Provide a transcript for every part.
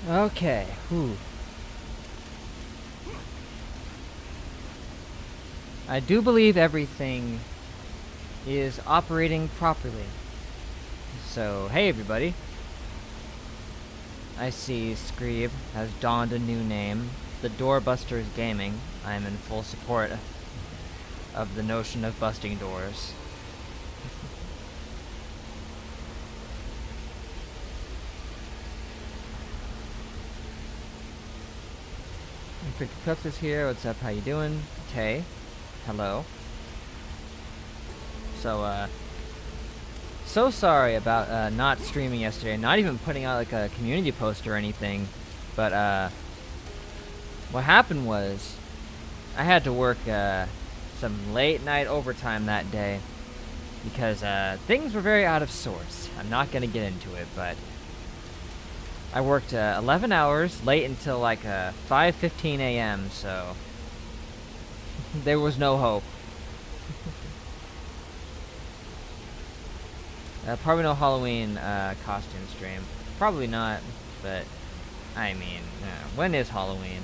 Okay. Whew. I do believe everything is operating properly. So, hey everybody. I see Screeb has donned a new name. The Doorbusters Gaming. I am in full support of the notion of busting doors. Freaky Cooks is here. What's up? How you doing? Tay. Hello. So sorry about not streaming yesterday. Not even putting out like a community post or anything. But what happened was I had to work some late night overtime that day because things were very out of sorts. I'm not gonna get into it, but I worked 11 hours late until like 5:15 a.m. So there was no hope. Probably no Halloween costume stream. Probably not, but I mean, when is Halloween?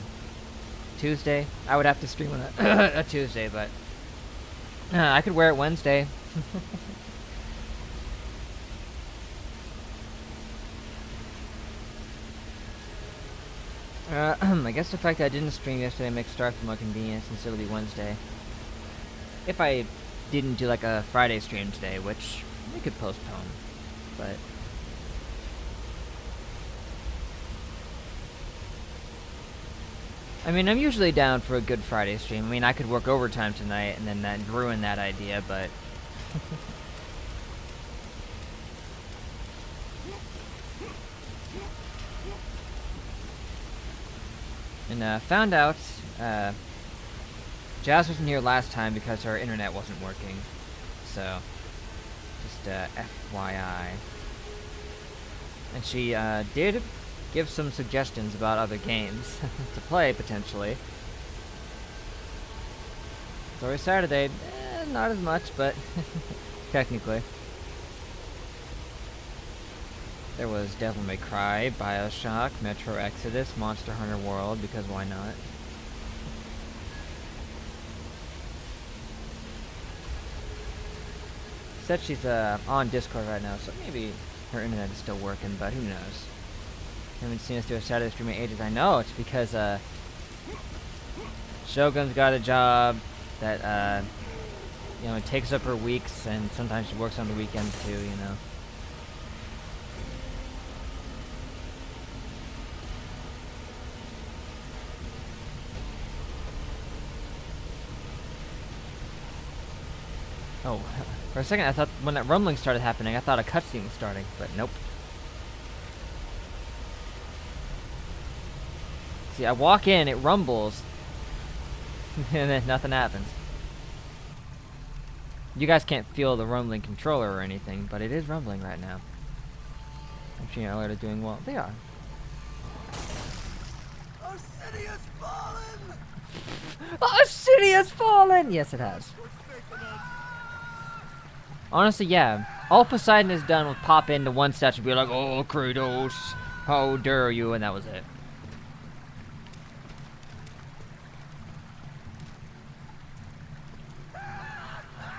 Tuesday? I would have to stream on a Tuesday, but I could wear it Wednesday. I guess the fact that I didn't stream yesterday makes Stark more convenient since it'll be Wednesday. If I didn't do like a Friday stream today, which we could postpone, but I mean, I'm usually down for a good Friday stream. I mean, I could work overtime tonight and then that ruin that idea, but and found out Jazz wasn't here last time because her internet wasn't working, so just FYI. And she did give some suggestions about other games to play, potentially. It's always Saturday. Not as much, but technically. There was Devil May Cry, Bioshock, Metro Exodus, Monster Hunter World, because why not? Said she's on Discord right now, so maybe her internet is still working, but who knows? Haven't seen us do a Saturday stream in ages. I know, it's because Shogun's got a job that you know, it takes up her weeks, and sometimes she works on the weekends too, you know. Oh, for a second I thought when that rumbling started happening, I thought a cutscene was starting, but nope. See, I walk in, it rumbles, and then nothing happens. You guys can't feel the rumbling controller or anything, but it is rumbling right now. Actually, Alert are doing well. They are. Our city has fallen! Our city has fallen! Yes, it has. Honestly, yeah. All Poseidon has done was pop into one statue and be like, "Oh, Kratos, how dare you," and that was it.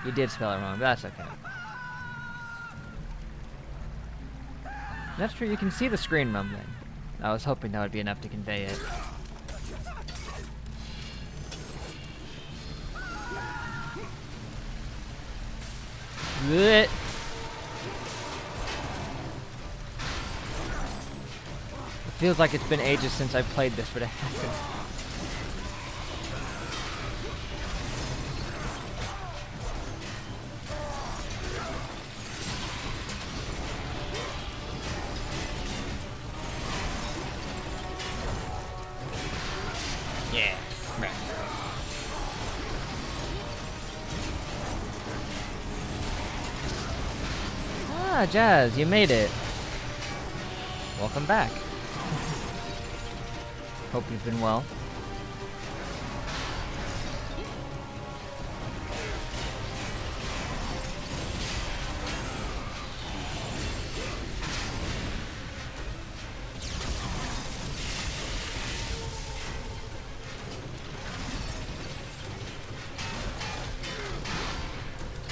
You did spell it wrong, but that's okay. That's true, you can see the screen rumbling. I was hoping that would be enough to convey it. Blech. It feels like it's been ages since I've played this, but it hasn't. Yeah, right. Ah, Jazz, you made it. Welcome back. Hope you've been well.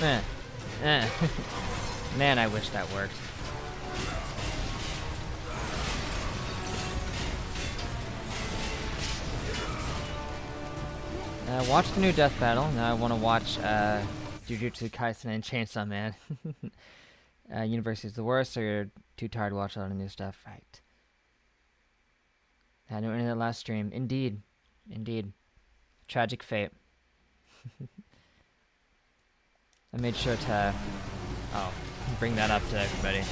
Eh. Eh. Man, I wish that worked. Watch the new Death Battle. Now I want to watch Jujutsu Kaisen and Chainsaw Man. University's the worst, so you're too tired to watch a lot of new stuff. Right. I knew any of that last stream. Indeed. Indeed. Tragic fate. I made sure to bring that up to everybody.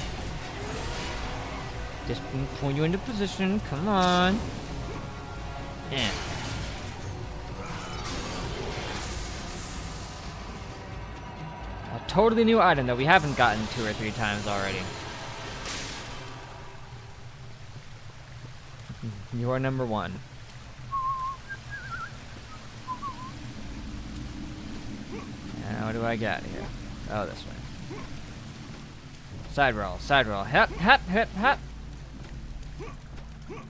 Just pull you into position. Come on. Yeah. A totally new item that we haven't gotten 2 or 3 times already. You are number 1. Now what do I got here? Oh, this way. Side roll, side roll. Hep, hep, hep, hep.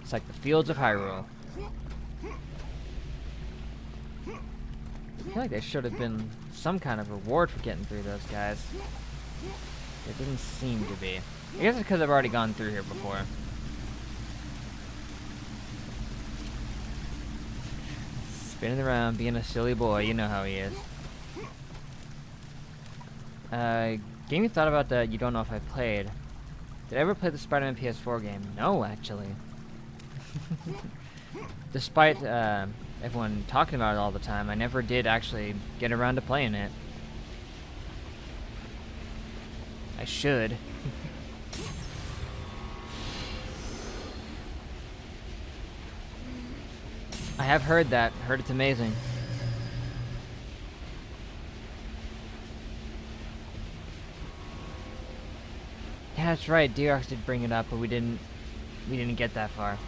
It's like the fields of Hyrule. I feel like there should have been some kind of reward for getting through those guys. There didn't seem to be. I guess it's because I've already gone through here before. Spinning around, being a silly boy, you know how he is. Game you thought about that you don't know if I played. Did I ever play the Spider-Man PS4 game? No, actually. Despite everyone talking about it all the time, I never did actually get around to playing it. I should. I have heard that. Heard it's amazing. Yeah, that's right. Deox did bring it up, but we didn't get that far.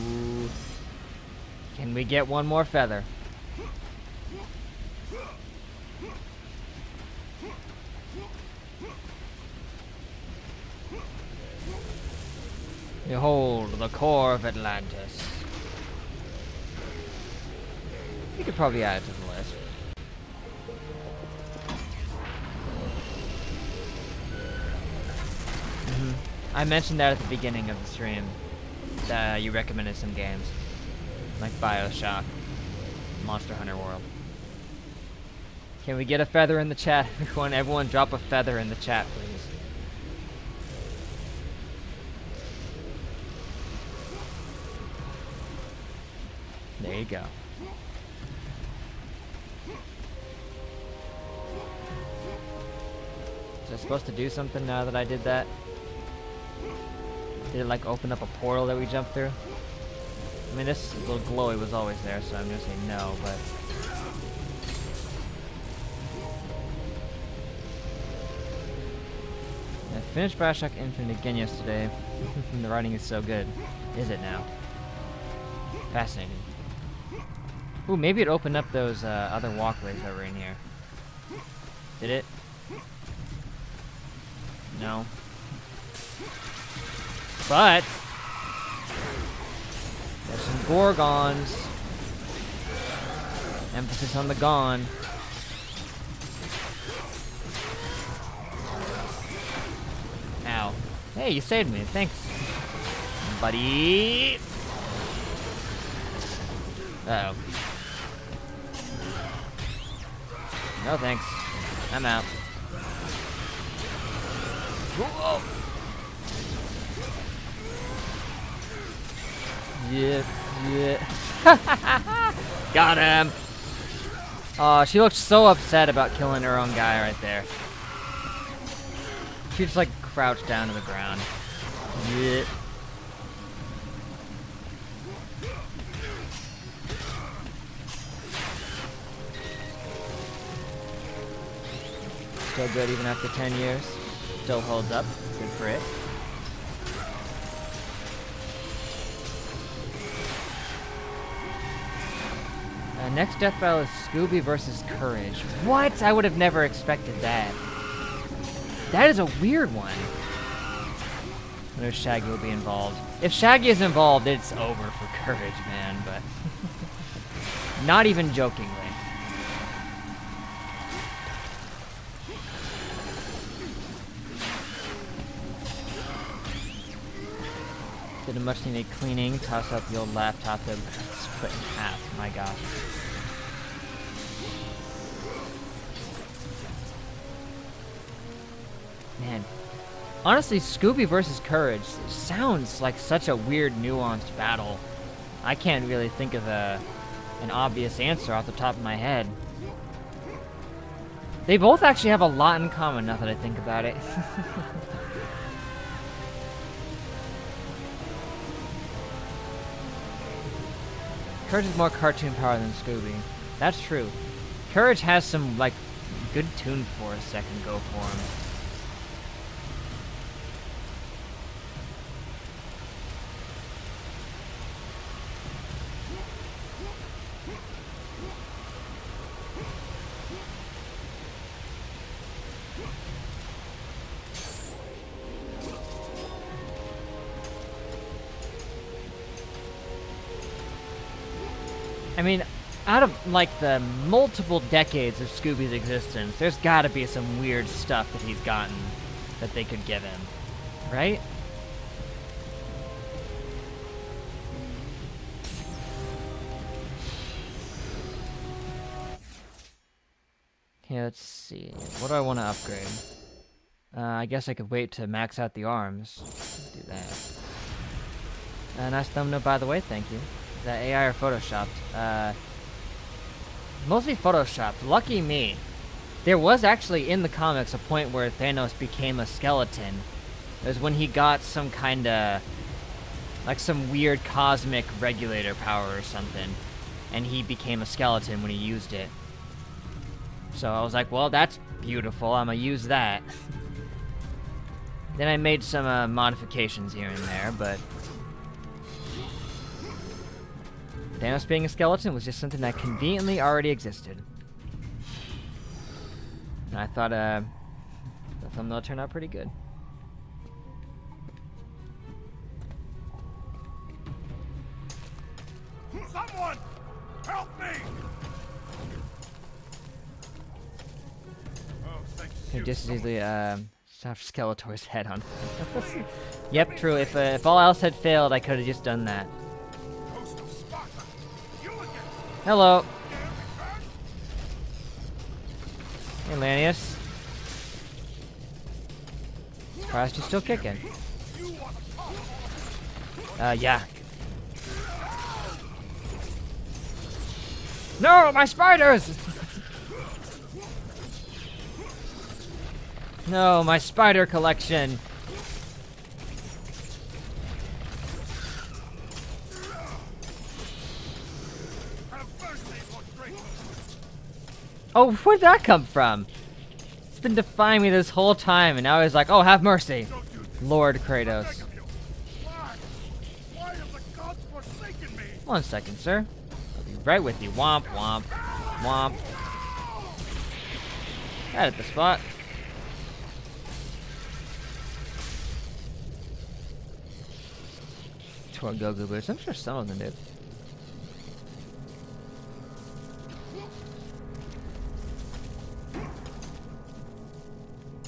Ooh. Can we get one more feather? Behold, the core of Atlantis. You could probably add it to the list. I mentioned that at the beginning of the stream. That you recommended some games. Like BioShock. Monster Hunter World. Can we get a feather in the chat? Everyone drop a feather in the chat, please. There you go. Was I supposed to do something now that I did that? Did it like open up a portal that we jumped through? I mean, this little glowy was always there, so I'm gonna say no, but... I finished BioShock Infinite again yesterday. The writing is so good. Is it now? Fascinating. Ooh, maybe it opened up those other walkways that were in here. Did it? No. But there's some Gorgons. Emphasis on the gone. Ow. Hey, you saved me. Thanks, buddy. Uh-oh. No thanks. I'm out. Whoa. Yeah, yeah. Got him. Oh, she looked so upset about killing her own guy right there. She just like crouched down to the ground. Yeah. Still good even after 10 years. Still holds up. Good for it. Next death battle is Scooby versus Courage. What? I would have never expected that. That is a weird one. I know Shaggy will be involved. If Shaggy is involved, it's over for Courage, man, but... Not even jokingly. Did a much needed cleaning, toss out the old laptop that was split in half. My gosh. Man. Honestly, Scooby versus Courage sounds like such a weird, nuanced battle. I can't really think of an obvious answer off the top of my head. They both actually have a lot in common, now that I think about it. Courage is more cartoon power than Scooby. That's true. Courage has some, like, good tune force that can go for him. I mean, out of, like, the multiple decades of Scooby's existence, there's gotta be some weird stuff that he's gotten that they could give him, right? Okay, let's see. What do I want to upgrade? I guess I could wait to max out the arms. Do that. Nice thumbnail, by the way, thank you. Is that AI or photoshopped? Mostly photoshopped. Lucky me. There was actually in the comics a point where Thanos became a skeleton. It was when he got some kinda, like some weird cosmic regulator power or something. And he became a skeleton when he used it. So I was like, well, that's beautiful. I'm gonna use that. Then I made some modifications here and there, but Thanos being a skeleton was just something that conveniently already existed. And I thought the thumbnail turned out pretty good. Someone! Help me! Oh, thanks. Could just as easily shot Skeletor's head on. Yep, true. If all else had failed, I could have just done that. Ghost of Sparta! You again! Hello. Hey, Lanius. Surprised you're still kicking. Yeah. No, my spiders! No, my spider collection. Oh, where'd that come from? It's been defying me this whole time, and now he's like, oh, have mercy, Lord Kratos. Why have the gods forsaken me? 1 second, sir. I'll be right with you. Womp, womp, womp. Right at the spot. Toward Goku boots. I'm sure some of them did.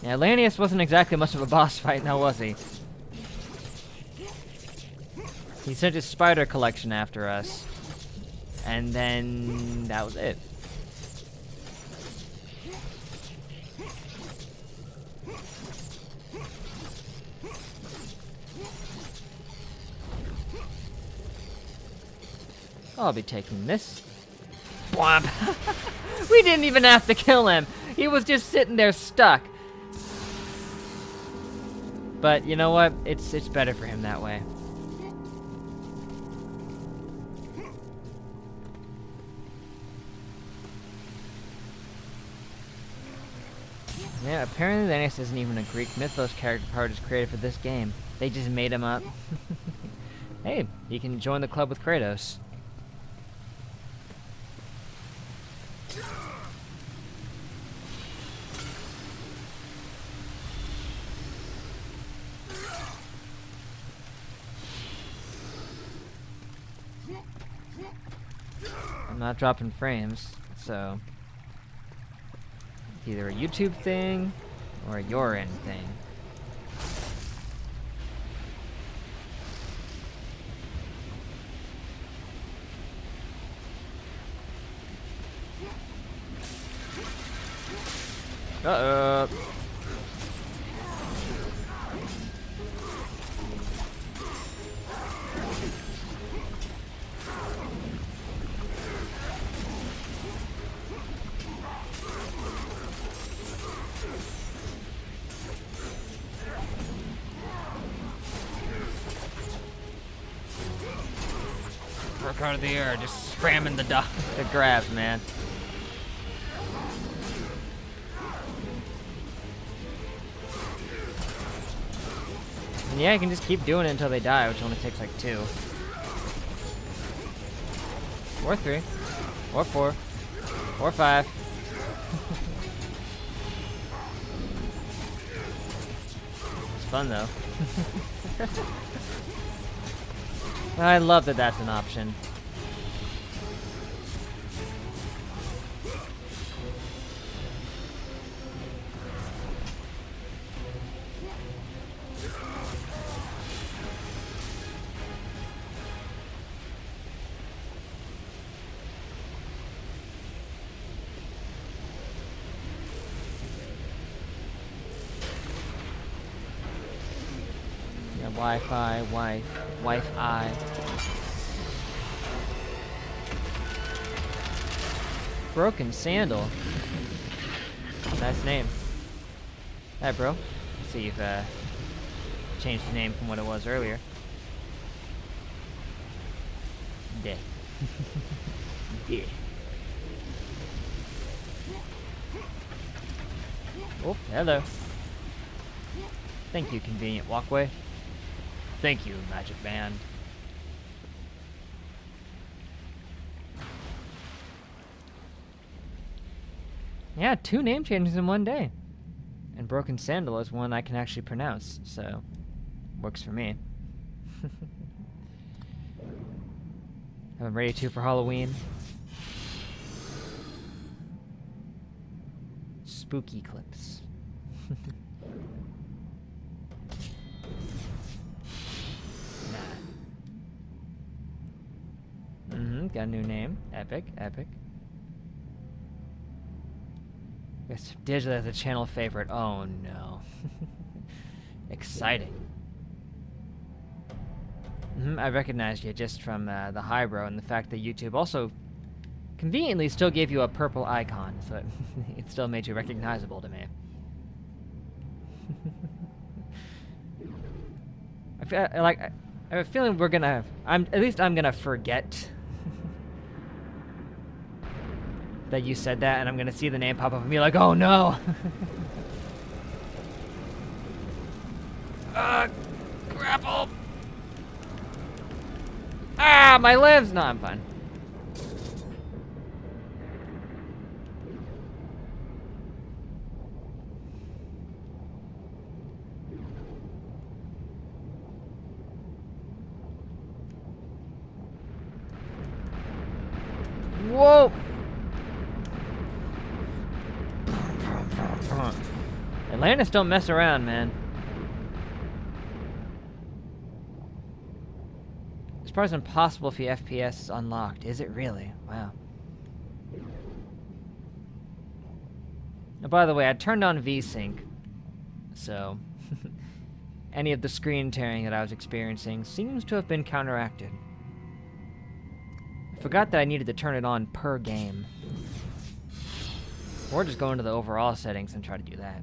Yeah, Lanius wasn't exactly much of a boss fight, now was he? He sent his spider collection after us. And then that was it. I'll be taking this. Bwomp! We didn't even have to kill him. He was just sitting there stuck. But you know what? It's better for him that way. Yeah, apparently Lanius isn't even a Greek mythos character part is created for this game. They just made him up. Hey, you can join the club with Kratos. I'm not dropping frames, so it's either a YouTube thing or a your end thing. Uh-oh. Work out of the air, just spamming the grabs, man. And yeah, you can just keep doing it until they die, which only takes like 2. Or 3. Or 4. Or 5. It's fun though. I love that that's an option. Yeah, Wi-Fi, Wi-Fi. Broken Sandal. Nice name. Hi, bro. Let's see you've changed the name from what it was earlier. Yeah. Yeah. Oh, hello. Thank you, convenient walkway. Thank you, magic band. Yeah, 2 name changes in one day. And Broken Sandal is one I can actually pronounce, so works for me. I'm ready to for Halloween. Spooky clips. Got a new name. Epic, epic. Guess Digital as a channel favorite. Oh no. Exciting. I recognized you just from the highbrow and the fact that YouTube also conveniently still gave you a purple icon, so it still made you recognizable to me. I have a feeling we're gonna. I'm gonna forget that you said that, and I'm gonna see the name pop up and be like, oh no. Grapple. Ah, my limbs. No, I'm fine. Whoa! Atlantis don't mess around, man. This part's impossible if your FPS is unlocked. Is it really? Wow. Now, by the way, I turned on VSync, so any of the screen tearing that I was experiencing seems to have been counteracted. I forgot that I needed to turn it on per game. Or just go into the overall settings and try to do that.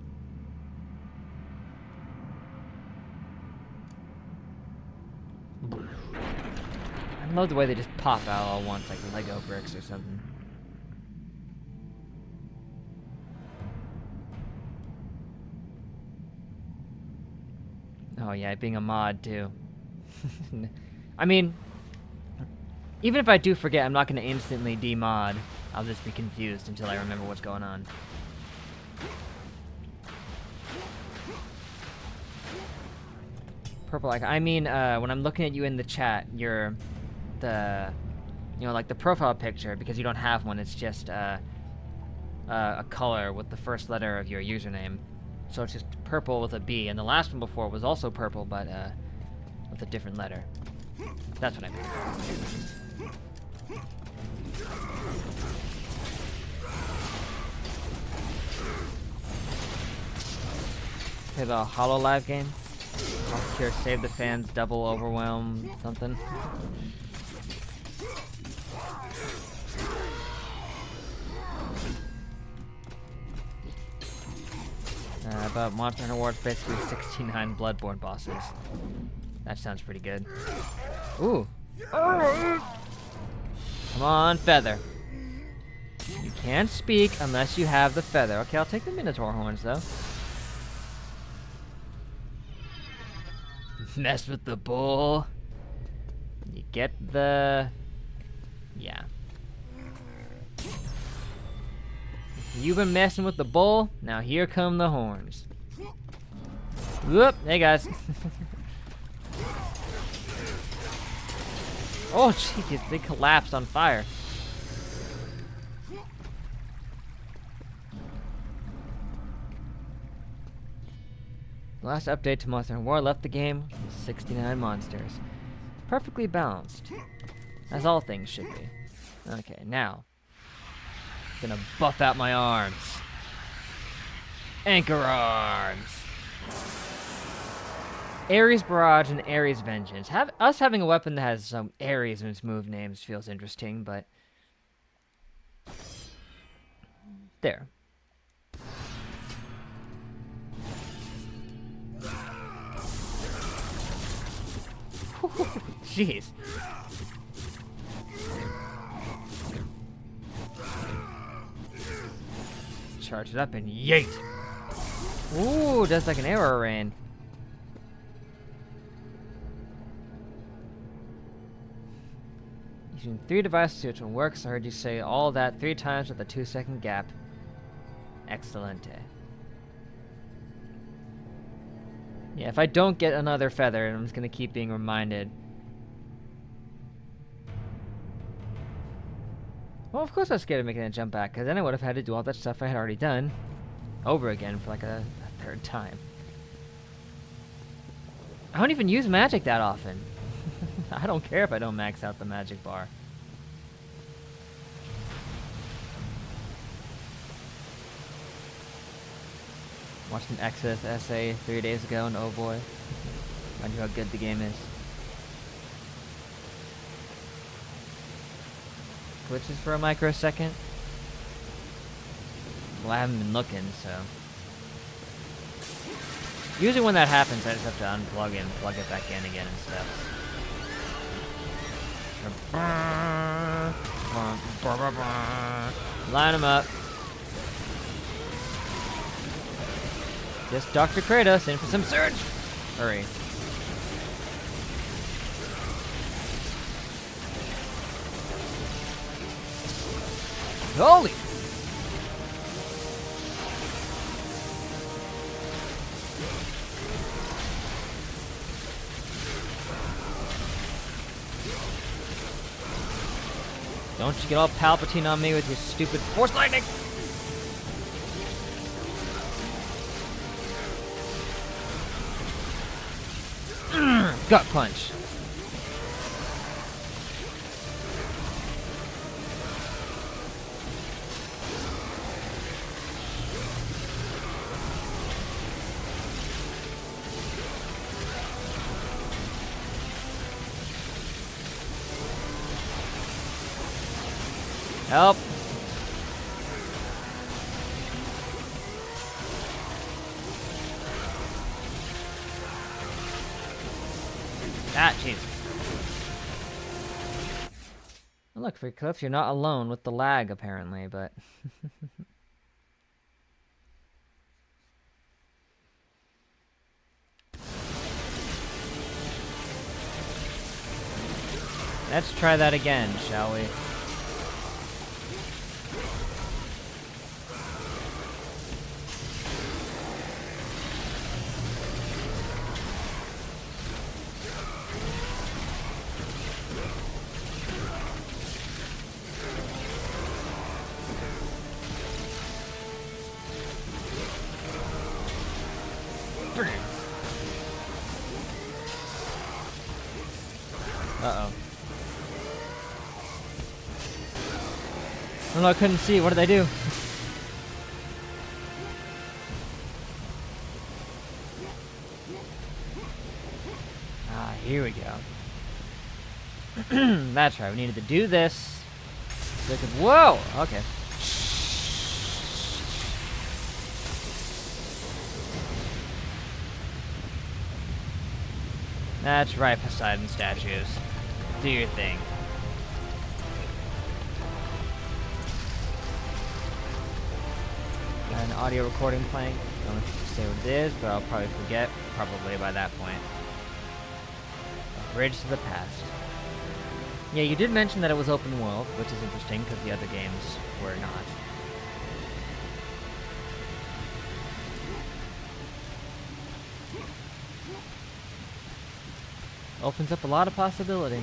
I love the way they just pop out all once, like Lego bricks or something. Oh yeah, being a mod too. I mean, even if I do forget, I'm not going to instantly demod. I'll just be confused until I remember what's going on. Purple icon. I mean, when I'm looking at you in the chat, the you know, like the profile picture, because you don't have one, it's just a color with the first letter of your username. So it's just purple with a B, and the last one before was also purple, but with a different letter. That's what I meant. Play the HoloLive game. Cure, save the fans, double overwhelm, something. About Monster Hunter World, basically 69 Bloodborne bosses. That sounds pretty good. Ooh. Come on, feather. You can't speak unless you have the feather. Okay, I'll take the Minotaur horns, though. Mess with the bull. You get the... Yeah. You've been messing with the bull, now here come the horns. Whoop, hey guys. Oh jeez, they collapsed on fire. The last update to Monster Hunter World left the game with 69 monsters. Perfectly balanced, as all things should be. Okay, now. Gonna buff out my arms. Anchor arms. Ares Barrage and Ares Vengeance. Us having a weapon that has some Ares in its move names feels interesting, but... There. Jeez. Charge it up and yeet! Ooh, does like an arrow rain. Using 3 devices to it will work, so I heard you say all that 3 times with a 2-second gap. Excellent. Yeah, if I don't get another feather, I'm just gonna keep being reminded. Well, of course I was scared of making a jump back, because then I would have had to do all that stuff I had already done over again for like a 3rd time. I don't even use magic that often. I don't care if I don't max out the magic bar. Watched an Exodus essay 3 days ago, and oh boy, I knew how good the game is. Glitches for a microsecond. Well, I haven't been looking, so. Usually when that happens, I just have to unplug it and plug it back in again and stuff. Line them up. Just Dr. Kratos in for some surge. Hurry. Holy! Don't you get all Palpatine on me with your stupid Force Lightning! Gut punch. Help. Ah, jeez. Oh, look, for Cliff, you're not alone with the lag, apparently, but... Let's try that again, shall we? Oh no, I couldn't see. What did I do? Ah, here we go. That's right. We needed to do this. So I could, whoa! Okay. That's right, Poseidon statues. Do your thing. Got an audio recording playing. Don't know if you can say what it is, but I'll probably forget probably by that point. A bridge to the past. Yeah, you did mention that it was open world, which is interesting because the other games were not. Opens up a lot of possibility.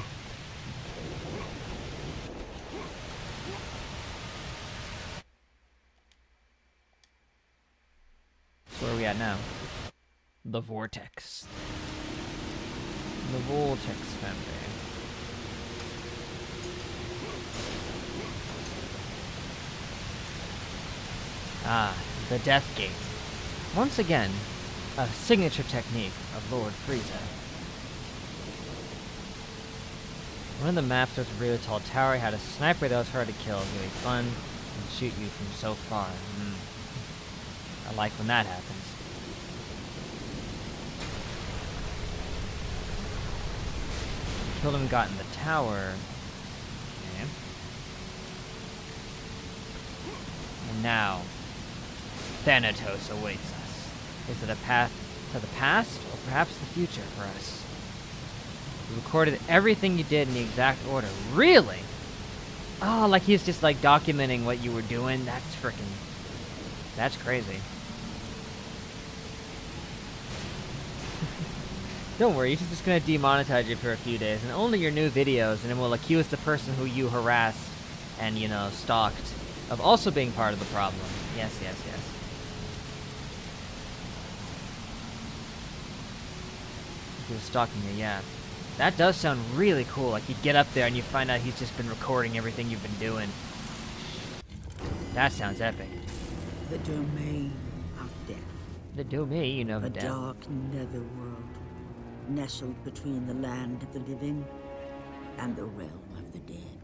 So where are we at now? The Vortex. The Vortex family. Ah, the Death Gate. Once again, a signature technique of Lord Frieza. One of the maps there's a really tall tower, had a sniper that was hard to kill, really fun, and shoot you from so far. I like when that happens. Killed him and got in the tower. Okay. And now, Thanatos awaits us. Is it a path to the past, or perhaps the future for us? You recorded everything you did in the exact order. Really? Oh, like he's just like documenting what you were doing? That's freaking... That's crazy. Don't worry, he's just gonna demonetize you for a few days, and only your new videos, and then we'll accuse the person who you harassed and, you know, stalked of also being part of the problem. Yes, yes, yes. He was stalking you, yeah. That does sound really cool. Like, you get up there and you find out he's just been recording everything you've been doing. That sounds epic. The domain of death. The domain of A death. dark netherworld, nestled between the land of the living and the realm of the dead.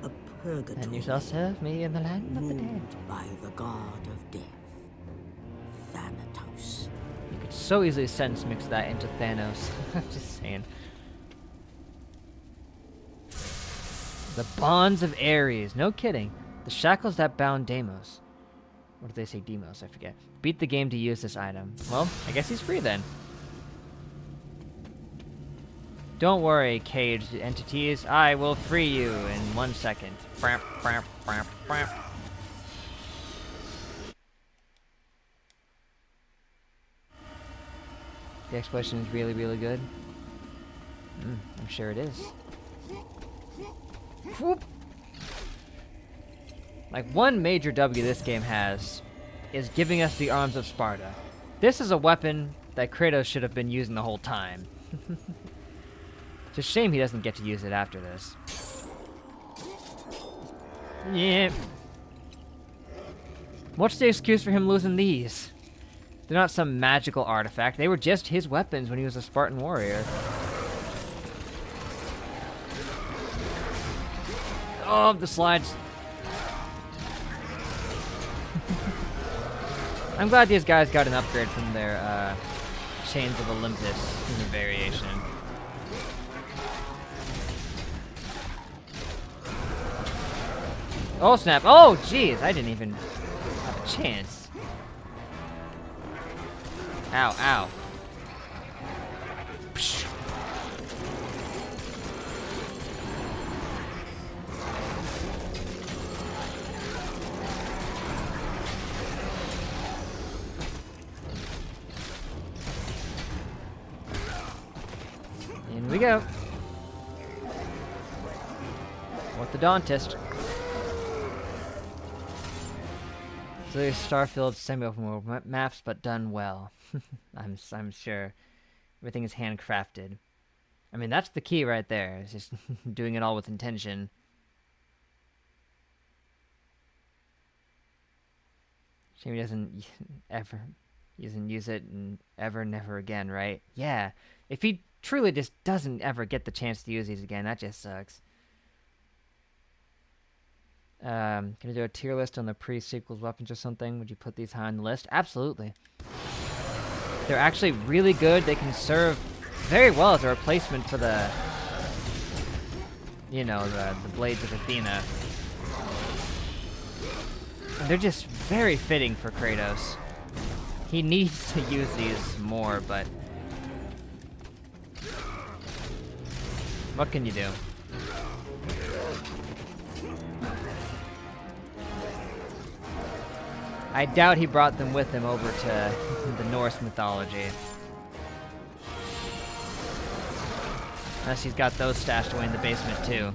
A purgatory. And you shall serve me in the land of the dead. Ruled by the god of death, Thanatos. You could so easily sentence mix that into Thanos. I'm just saying. The bonds of Ares. No kidding. The shackles that bound Deimos. What did they say? Deimos, I forget. Beat the game to use this item. Well, I guess he's free then. Don't worry, caged entities. I will free you in 1 second. Bramp, bramp, bramp, bramp. The explosion is really, really good. I'm sure it is. Whoop. Like, one major W this game has is giving us the arms of Sparta. This is a weapon that Kratos should have been using the whole time. It's a shame he doesn't get to use it after this. Yeah. What's the excuse for him losing these? They're not some magical artifact. They were just his weapons when he was a Spartan warrior. Oh, the slides. I'm glad these guys got an upgrade from their Chains of Olympus in the variation. Oh snap! Oh jeez, I didn't even have a chance. Ow, ow. Psh. In we go. Orthodontist. So there's Starfield semi-open world maps, but done well. I'm sure everything is handcrafted. I mean, that's the key right there. It's just doing it all with intention. Shame he doesn't ever, he doesn't use it and ever, never again, right? Yeah. If he truly just doesn't ever get the chance to use these again, that just sucks. Can I do a tier list on the pre-sequels weapons or something? Would you put these high on the list? Absolutely. They're actually really good. They can serve very well as a replacement for the, you know, the Blades of Athena. And they're just very fitting for Kratos. He needs to use these more, but what can you do? I doubt he brought them with him over to the Norse mythology. Unless he's got those stashed away in the basement too.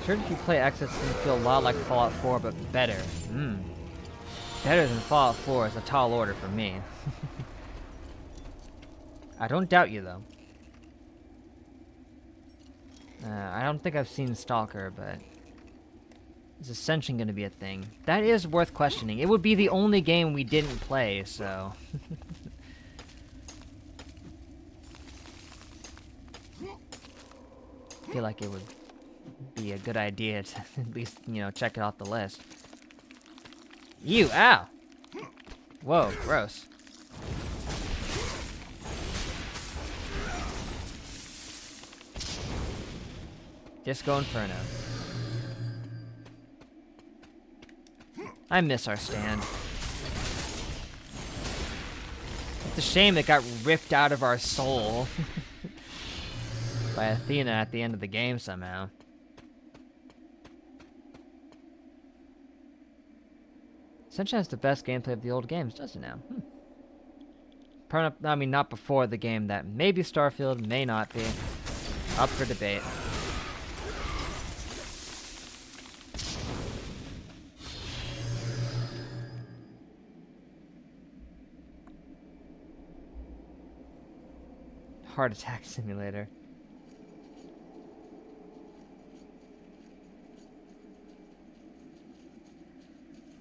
Sure, if you play X, it's gonna feel a lot like Fallout 4, but better. Better than Fallout 4 is a tall order for me. I don't doubt you, though. I don't think I've seen Stalker, but is Ascension gonna be a thing? That is worth questioning. It would be the only game we didn't play, so... I feel like it would be a good idea to at least, you know, check it off the list. Ew, ow! Whoa, gross. Disco Inferno. I miss our stand. It's a shame it got ripped out of our soul by Athena at the end of the game somehow. Ascension has the best gameplay of the old games, does it now? I mean, not before the game that maybe Starfield, may not be. Up for debate. Heart Attack Simulator.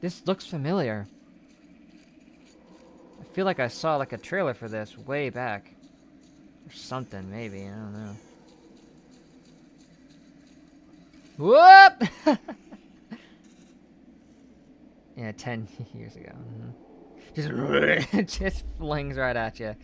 This looks familiar. I feel like I saw like a trailer for this way back. Or something, maybe, I don't know. Whoop! Yeah, 10 years ago. Just flings right at you.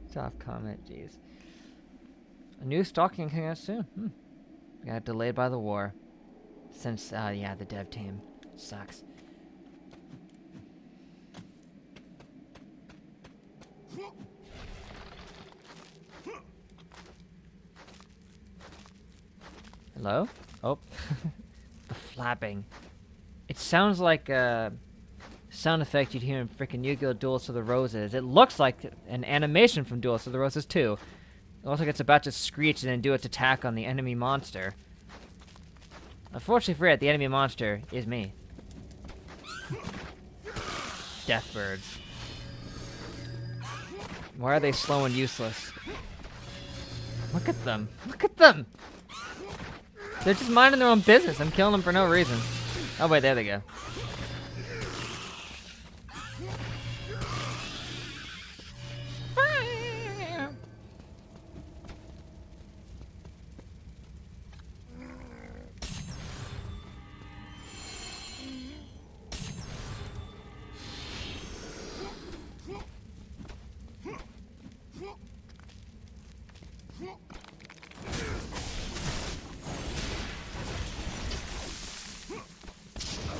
Soft comment, jeez. A new Stalking coming out soon. Got delayed by the war. Since, yeah, the dev team. Sucks. Hello? Oh. The flapping. It sounds like a sound effect you'd hear in frickin' Yu-Gi-Oh! Duels of the Roses. It looks like an animation from Duels of the Roses too. It looks like it's about to screech and then do its attack on the enemy monster. Unfortunately for it, the enemy monster is me. Deathbirds. Why are they slow and useless? Look at them. Look at them! They're just minding their own business. I'm killing them for no reason. Oh wait, there they go.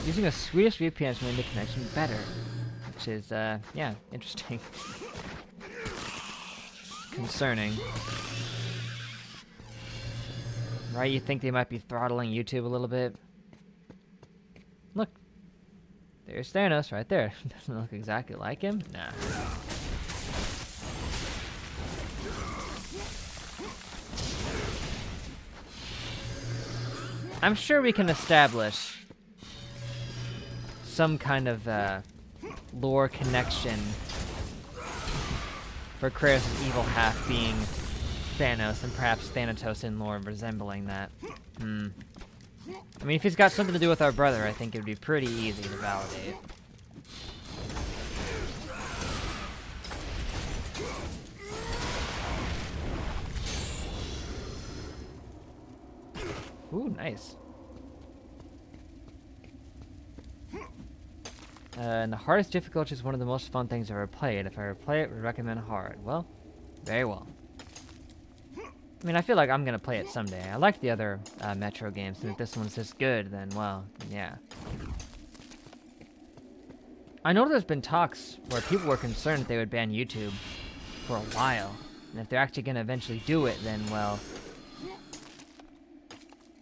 Using a Swedish VPN to make the connection better, which is, yeah, interesting. Concerning. Right, you think they might be throttling YouTube a little bit? Look. There's Thanos right there. Doesn't look exactly like him. Nah. I'm sure we can establish some kind of lore connection for Kratos' evil half being Thanos, and perhaps Thanatos in lore resembling that. I mean, if he's got something to do with our brother, I think it would be pretty easy to validate. Ooh, nice. And the hardest difficulty is one of the most fun things I've ever played. If I ever play it, would recommend hard. Well, very well. I mean, I feel like I'm gonna play it someday. I like the other Metro games, and if this one's this good, then, well, yeah. I know there's been talks where people were concerned that they would ban YouTube for a while. And if they're actually gonna eventually do it, then, well,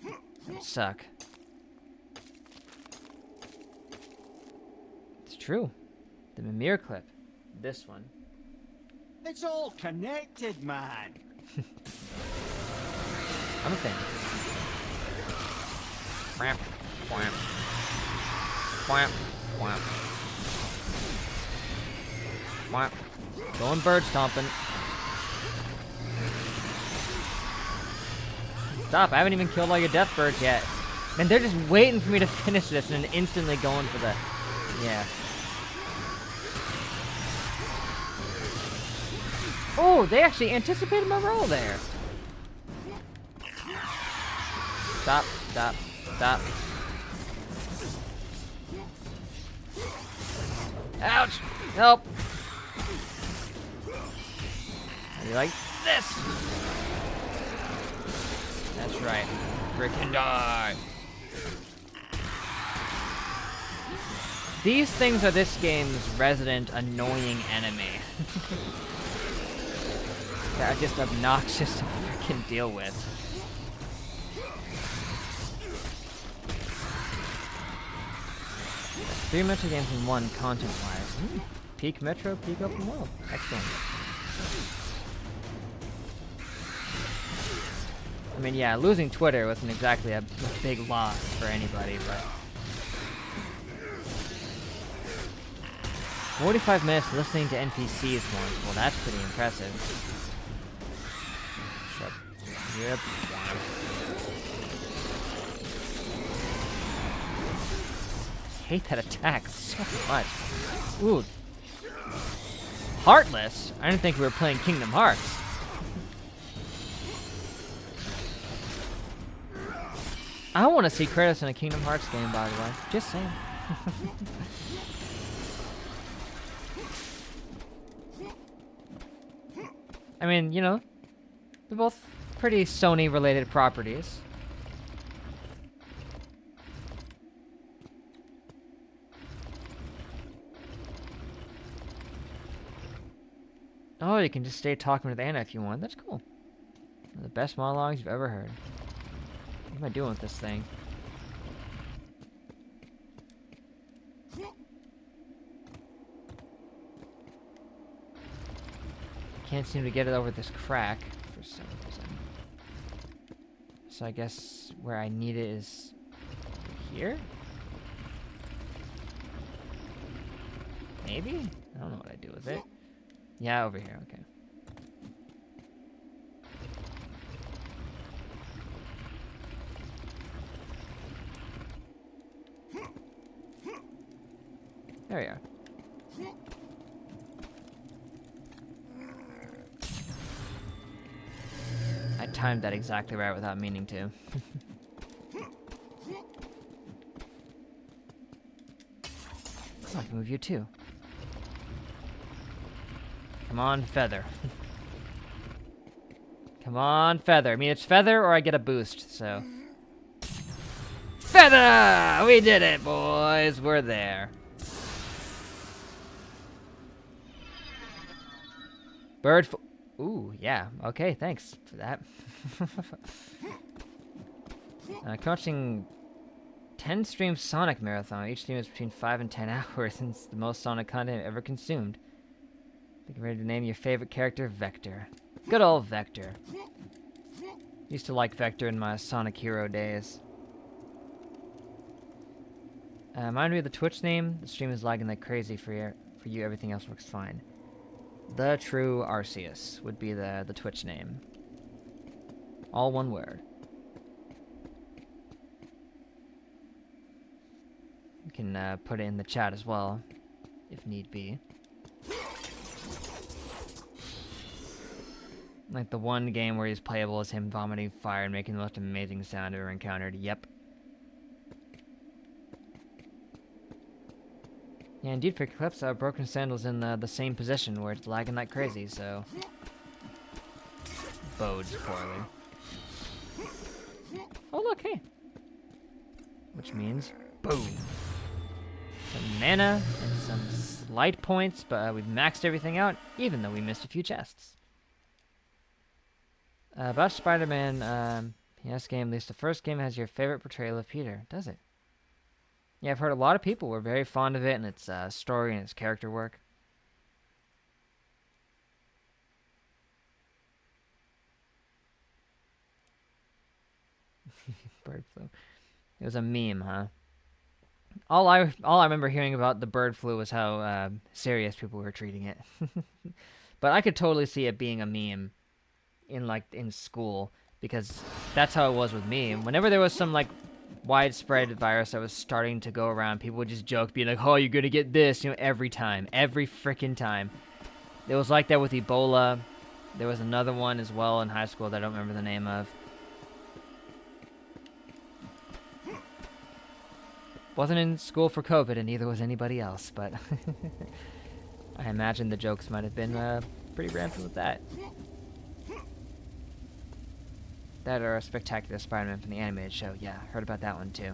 it would suck. It's true. The Mimir clip. This one. It's all connected, man. I'm a fan. Wham, wham, wham, wham, wham. Going bird stomping. Stop, I haven't even killed all your death birds yet. Man, they're just waiting for me to finish this and then instantly going for the... Yeah. Oh, they actually anticipated my roll there. Stop, stop, stop. Ouch! Help! How do you like this? That's right. Frickin' die! These things are this game's resident annoying enemy. That are just obnoxious to frickin' deal with. Three Metro games in one, content-wise. Peak Metro, peak open world. Excellent. I mean, yeah, losing Twitter wasn't exactly a big loss for anybody, but... 45 minutes listening to NPCs once. Well, that's pretty impressive. Shut. Yep. I hate that attack so much. Ooh. Heartless? I didn't think we were playing Kingdom Hearts. I want to see Kratos in a Kingdom Hearts game, by the way. Just saying. I mean, you know, they're both pretty Sony-related properties. Oh, you can just stay talking with Anna if you want. That's cool. One of the best monologues you've ever heard. What am I doing with this thing? Can't seem to get it over this crack for some reason. So I guess where I need it is here? Maybe? I don't know what I do with it. Yeah, over here, okay. There we are. I timed that exactly right without meaning to. Oh, I can move you too. Come on, Feather. Come on, Feather. I mean, it's Feather or I get a boost, so. Feather! We did it, boys. We're there. Bird. Ooh, yeah. Okay, thanks for that. Crouching 10 stream Sonic Marathon. Each stream is between 5 and 10 hours, and it's the most Sonic content ever consumed. Think you're ready to name your favorite character, Vector. Good old Vector. Used to like Vector in my Sonic Hero days. Remind me of the Twitch name. The stream is lagging like crazy for you. Everything else works fine. The True Arceus would be the Twitch name. All one word. You can put it in the chat as well, if need be. Like the one game where he's playable is him vomiting fire and making the most amazing sound I've ever encountered. Yep. Yeah, indeed, for Eclipse, Broken Sandal's in the same position where it's lagging like crazy, so... bodes poorly. Oh, look, hey! Which means, boom! Some mana and some slight points, but we've maxed everything out, even though we missed a few chests. About Spider-Man, yes, game, at least the first game has your favorite portrayal of Peter, does it? Yeah, I've heard a lot of people were very fond of it and its story and its character work. Bird flu. It was a meme, huh? All I remember hearing about the bird flu was how serious people were treating it. But I could totally see it being a meme in school, because that's how it was with me. And whenever there was some like widespread virus that was starting to go around, people would just joke, being like, "Oh, you're gonna get this," you know, every freaking time. It was like that with Ebola. There was another one as well in high school that I don't remember the name of. Wasn't in school for COVID, and neither was anybody else, but I imagine the jokes might have been pretty rampant with that. That or a Spectacular Spider-Man from the animated show. Yeah, heard about that one too.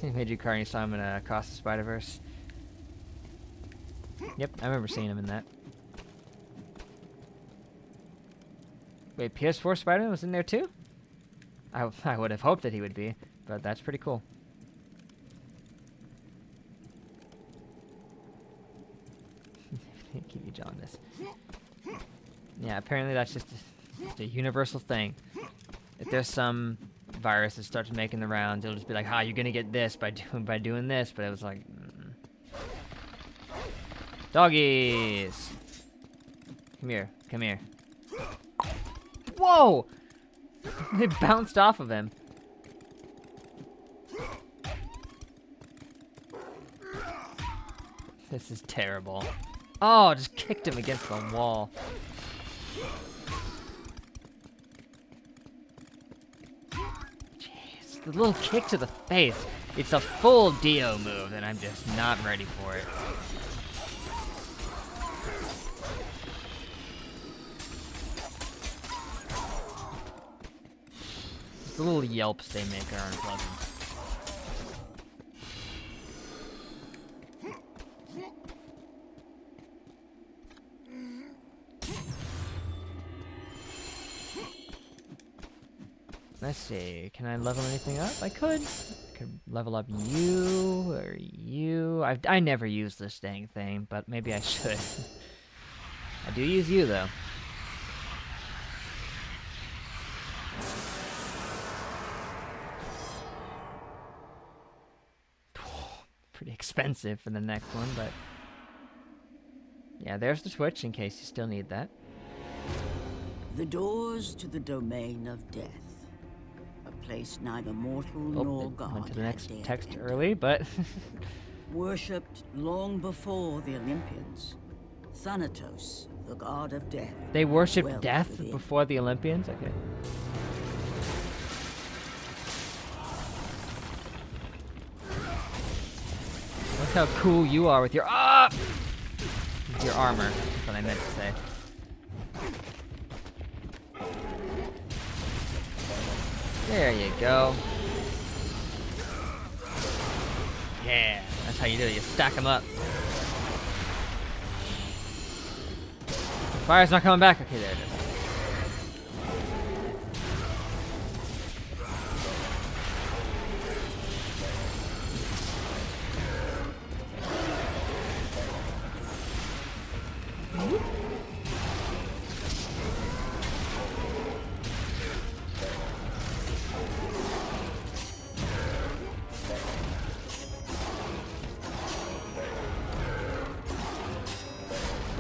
It made you cry when you saw him in Across the Spider-Verse. Yep, I remember seeing him in that. Wait, PS4 Spider-Man was in there too? I would have hoped that he would be, but that's pretty cool. Keep you jaundiced. Yeah, apparently that's just a universal thing. If there's some virus that starts making the rounds, it'll just be like, "Ha, you're gonna get this by doing this." But it was like, doggies, come here, come here. Whoa! They bounced off of him. This is terrible. Oh, just kicked him against the wall. Jeez, the little kick to the face. It's a full Dio move, and I'm just not ready for it. The little yelps they make are unpleasant. Let's see, can I level anything up? I could level up you, or you. I never use this dang thing, but maybe I should. I do use you, though. Pretty expensive for the next one, but... yeah, there's the Twitch, in case you still need that. The doors to the domain of death. A place neither mortal nor god went to the next had dared text enter. early, but... Worshipped long before the Olympians. Thanatos, the god of death. They worshipped dwelt death within. before the Olympians? Okay. Look how cool you are with your with your armor. That's what I meant to say. There you go. Yeah, that's how you do it. You stack them up. Fire's not coming back. Okay, there it is.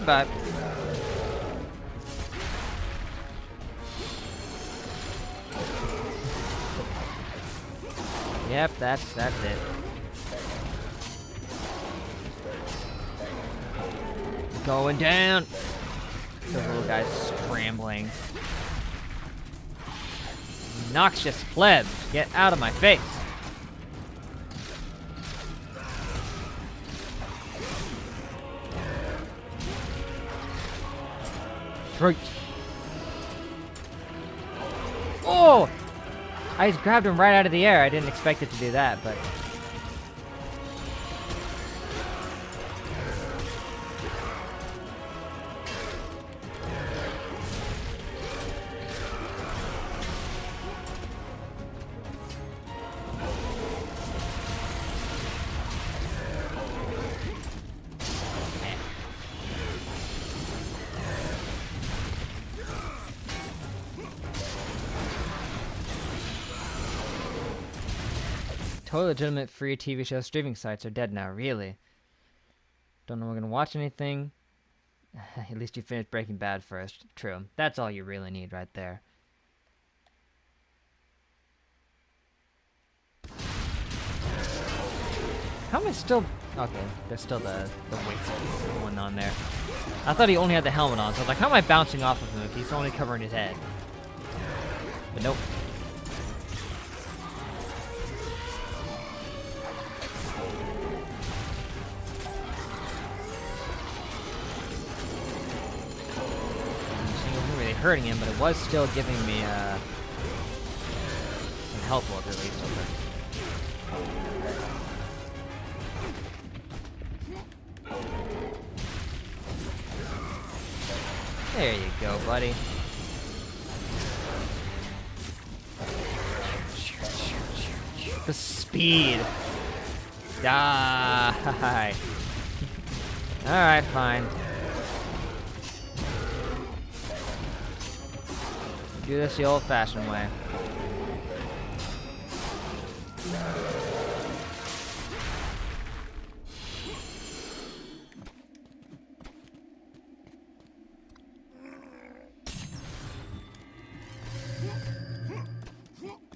Goodbye. Yep, that's it. Going down. The little guy's scrambling. Noxious plebs, get out of my face. Right. Oh! I just grabbed him right out of the air. I didn't expect it to do that, but... Totally legitimate free TV show streaming sites are dead now, really. Don't know we're gonna watch anything. At least you finished Breaking Bad first. True. That's all you really need right there. How am I still... Okay, there's still the weights one on there. I thought he only had the helmet on, so I was like, how am I bouncing off of him if he's only covering his head? But nope. Hurting him, but it was still giving me some health load at least. There you go, buddy. The speed. Die. Alright, fine. Do this the old-fashioned way.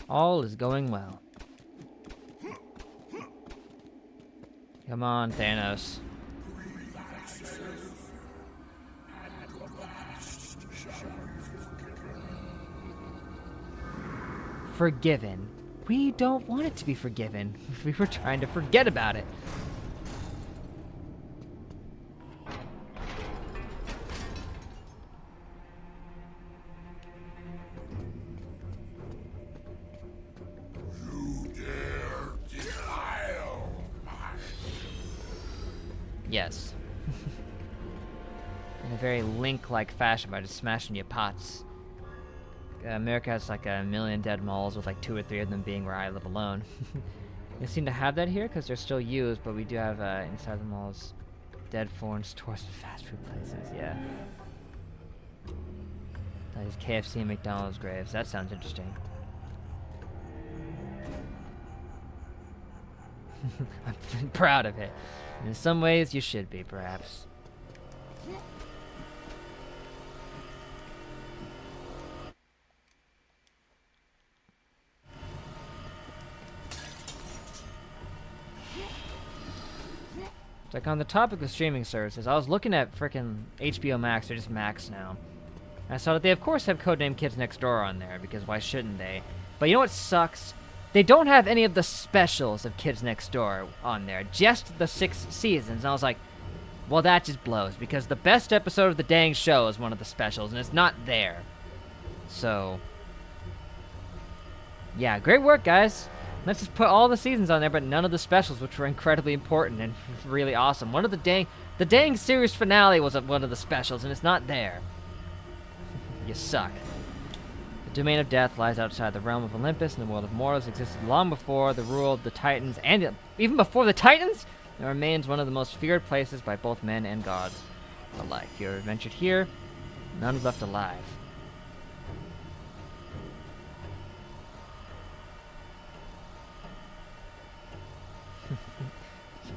All is going well. Come on, Thanos. Forgiven. We don't want it to be forgiven. We were trying to forget about it. You dare defile my... Yes. In a very Link-like fashion by just smashing your pots. America has like 1 million dead moles, with like 2 or 3 of them being where I live alone. They seem to have that here because they're still used, but we do have inside the malls dead foreign stores and fast food places. Yeah. That is KFC and McDonald's graves. That sounds interesting. I'm proud of it. And in some ways, you should be, perhaps. Like on the topic of streaming services, I was looking at frickin' HBO Max, or just Max now. And I saw that they of course have Codename Kids Next Door on there, because why shouldn't they? But you know what sucks? They don't have any of the specials of Kids Next Door on there, just the 6 seasons. And I was like, well that just blows, because the best episode of the dang show is one of the specials, and it's not there. So, yeah, great work guys. Let's just put all the seasons on there, but none of the specials, which were incredibly important and really awesome. One of the dang series finale was one of the specials, and it's not there. You suck. The domain of death lies outside the realm of Olympus, and the world of mortals existed long before the rule of the Titans, and even before the Titans, it remains one of the most feared places by both men and gods alike. You are adventured here, none is left alive.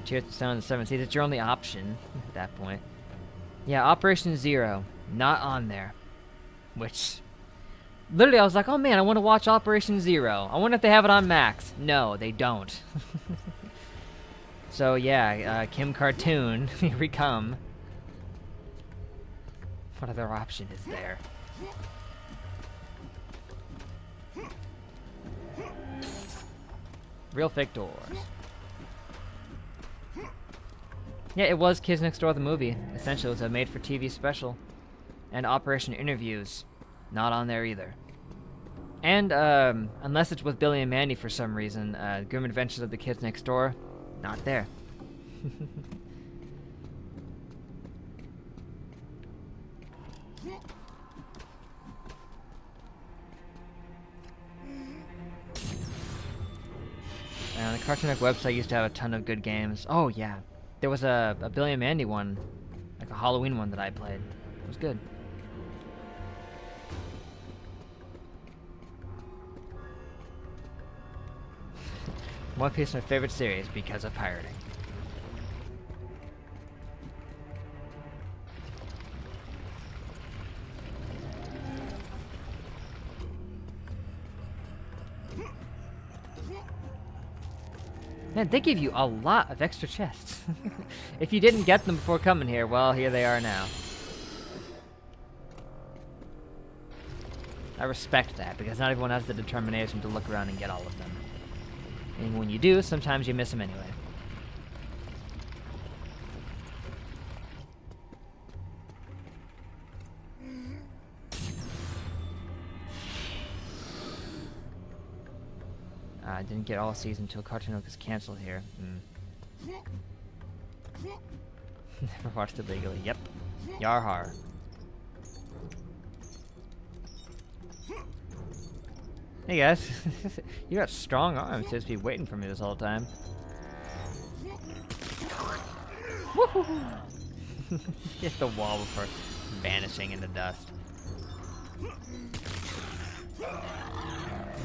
Cheers to Sound of the 7 Seas. It's your only option at that point. Yeah, Operation Zero, not on there. Which, literally I was like, oh man, I want to watch Operation Zero. I wonder if they have it on Max. No, they don't. So yeah, Kim Cartoon, here we come. What other option is there? Real fake doors. Yeah, it was Kids Next Door the movie. Essentially, it was a made-for-TV special. And Operation Interviews, not on there either. And, unless it's with Billy and Mandy for some reason, Grim Adventures of the Kids Next Door, not there. The Cartoon Network website used to have a ton of good games. Oh, yeah. There was a Billy and Mandy one, like a Halloween one that I played. It was good. One Piece is my favorite series because of pirating. Man, they give you a lot of extra chests. If you didn't get them before coming here, well, here they are now. I respect that, because not everyone has the determination to look around and get all of them. And when you do, sometimes you miss them anyway. I didn't get all season until Cartoon Network was canceled here. Never watched it legally. Yep. Yar har. Hey guys, you got strong arms. Just be waiting for me this whole time. Woohoo! Hit the wall before vanishing into dust.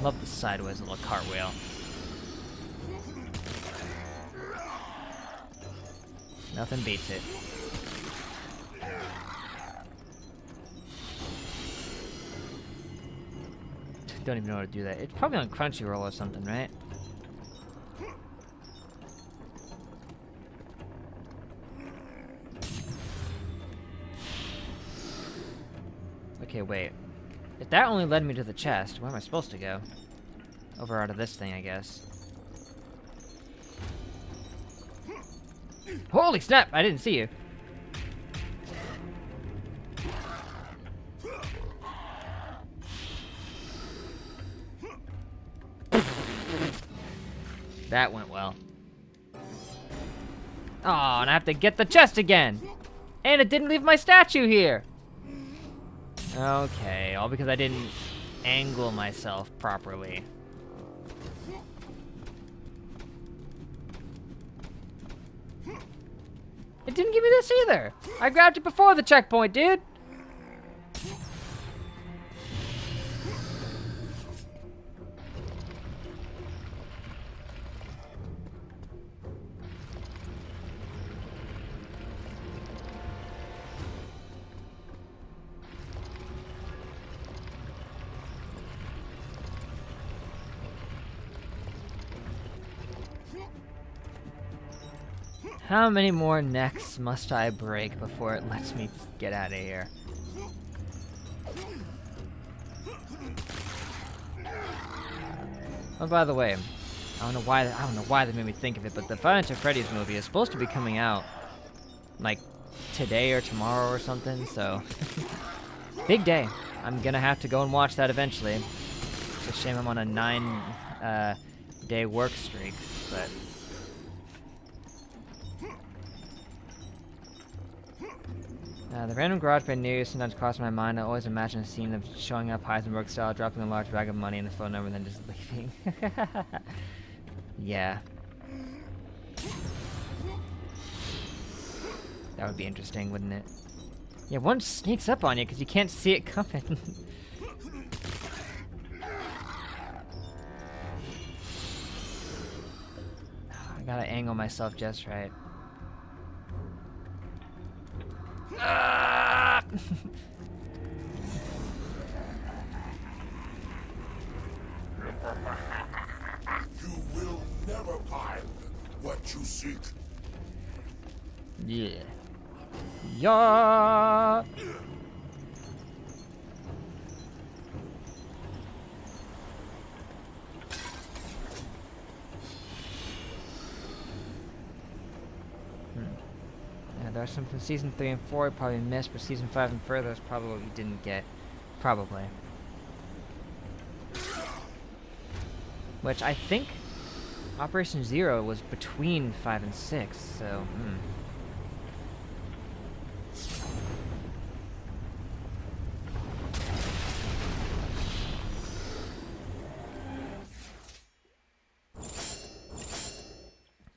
Love the sideways little cartwheel. Nothing beats it. Don't even know how to do that. It's probably on Crunchyroll or something, right? Okay, wait. If that only led me to the chest, where am I supposed to go? Over out of this thing, I guess. Holy snap! I didn't see you. That went well. Oh, and I have to get the chest again! And it didn't leave my statue here! Okay, all because I didn't angle myself properly. It didn't give me this either! I grabbed it before the checkpoint, dude! How many more necks must I break before it lets me get out of here? Oh, by the way, I don't know why they made me think of it, but the Five Nights at Freddy's movie is supposed to be coming out like today or tomorrow or something, so big day. I'm gonna have to go and watch that eventually. It's a shame I'm on a 9-day work streak, but the random garage band near you sometimes crosses my mind. I always imagine a scene of showing up Heisenberg style, dropping a large bag of money and a phone number, and then just leaving. Yeah. That would be interesting, wouldn't it? Yeah, one sneaks up on you because you can't see it coming. I gotta angle myself just right. You will never find what you seek. Yeah. Yeah. Yeah, there's some from season 3 and 4 you probably missed, but season 5 and further is probably what you didn't get. Probably. Which I think Operation Zero was between 5 and 6, so,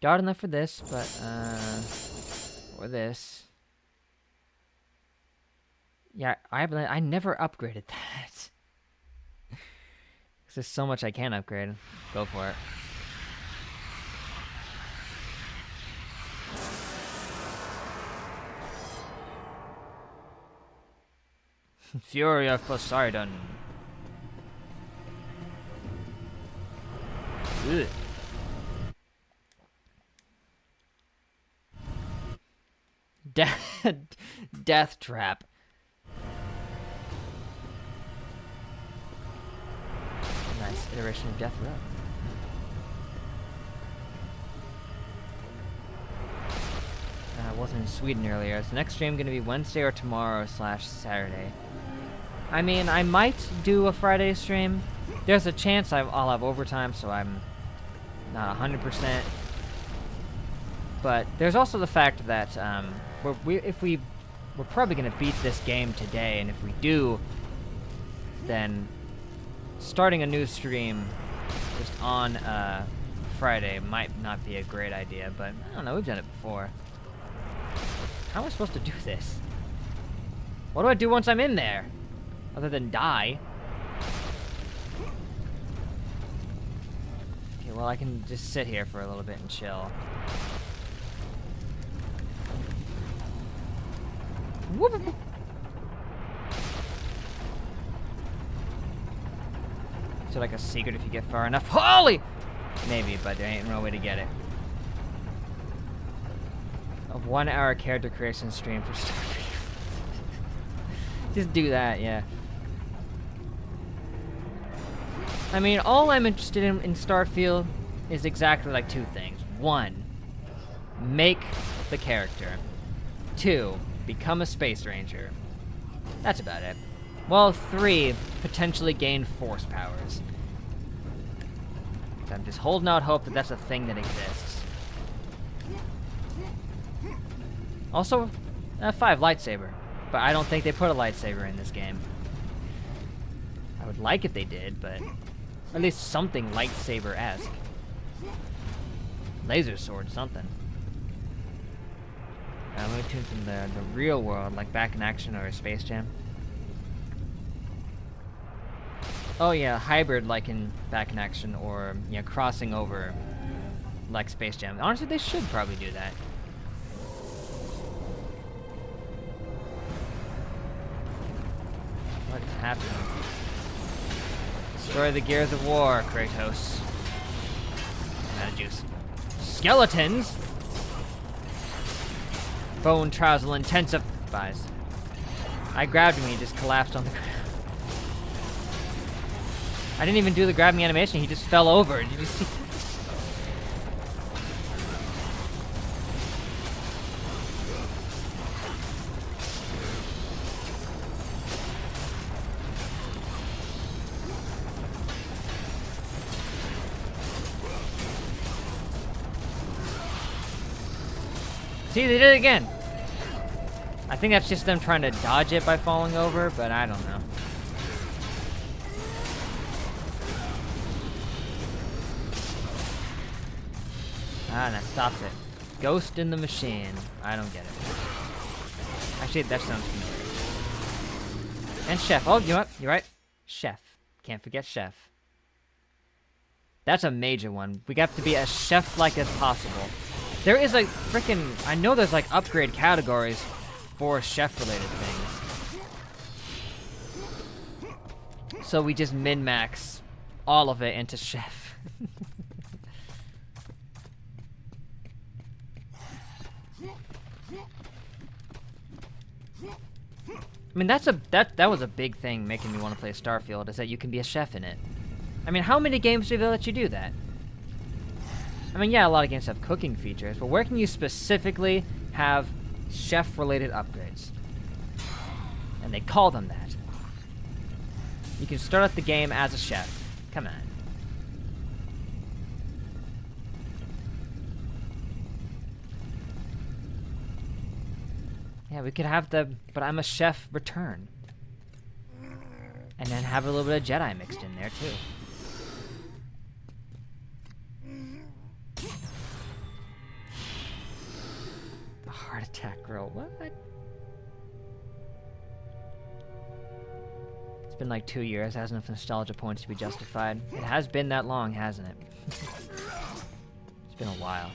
Got enough for this, but, or this. Yeah, I never upgraded that. There's so much I can upgrade. Go for it. Fury of Poseidon. Ugh. Death trap. Nice iteration of Death Row. I wasn't in Sweden earlier. Is the next stream going to be Wednesday or tomorrow / Saturday? I mean, I might do a Friday stream. There's a chance I'll have overtime, so I'm not 100%. But there's also the fact that we're probably going to beat this game today, and if we do, then starting a new stream just on Friday might not be a great idea, but I don't know, we've done it before. How am I supposed to do this? What do I do once I'm in there? Other than die? Okay, well I can just sit here for a little bit and chill. Whoop. Is it like a secret if you get far enough? Holy! Maybe, but there ain't no way to get it. A 1 hour character creation stream for Starfield. Just do that, yeah. I mean, all I'm interested in Starfield is exactly like 2 things. 1, make the character. 2, become a space ranger. That's about it. Well, 3, potentially gain force powers. So I'm just holding out hope that that's a thing that exists. Also, 5, lightsaber. But I don't think they put a lightsaber in this game. I would like if they did, but at least something lightsaber-esque. Laser sword, something. Let me tune from the real world, like Back in Action or Space Jam. Oh yeah, hybrid like in Back in Action, or yeah, crossing over like Space Jam. Honestly, they should probably do that. What is happening? Destroy the gears of war, Kratos. I'm out of juice. Skeletons! Bone travel intensifies. I grabbed him and he just collapsed on the ground. I didn't even do the grabbing animation, he just fell over. Did you see? See, they did it again. I think that's just them trying to dodge it by falling over, but I don't know. Ah, that stops it. Ghost in the machine. I don't get it. Actually, that sounds familiar. And Chef. Oh, you know what? You're right. Chef. Can't forget Chef. That's a major one. We got to be as chef-like as possible. There is like freaking... I know there's like upgrade categories for chef-related things. So we just min-max all of it into chef. I mean, that was a big thing making me want to play Starfield, is that you can be a chef in it. I mean, how many games do they let you do that? I mean, yeah, a lot of games have cooking features, but where can you specifically have chef-related upgrades? And they call them that. You can start out the game as a chef. Come on. Yeah, we could have the "but I'm a chef" return. And then have a little bit of Jedi mixed in there, too. The heart attack girl, what? It's been like 2 years, has enough nostalgia points to be justified. It has been that long, hasn't it? It's been a while.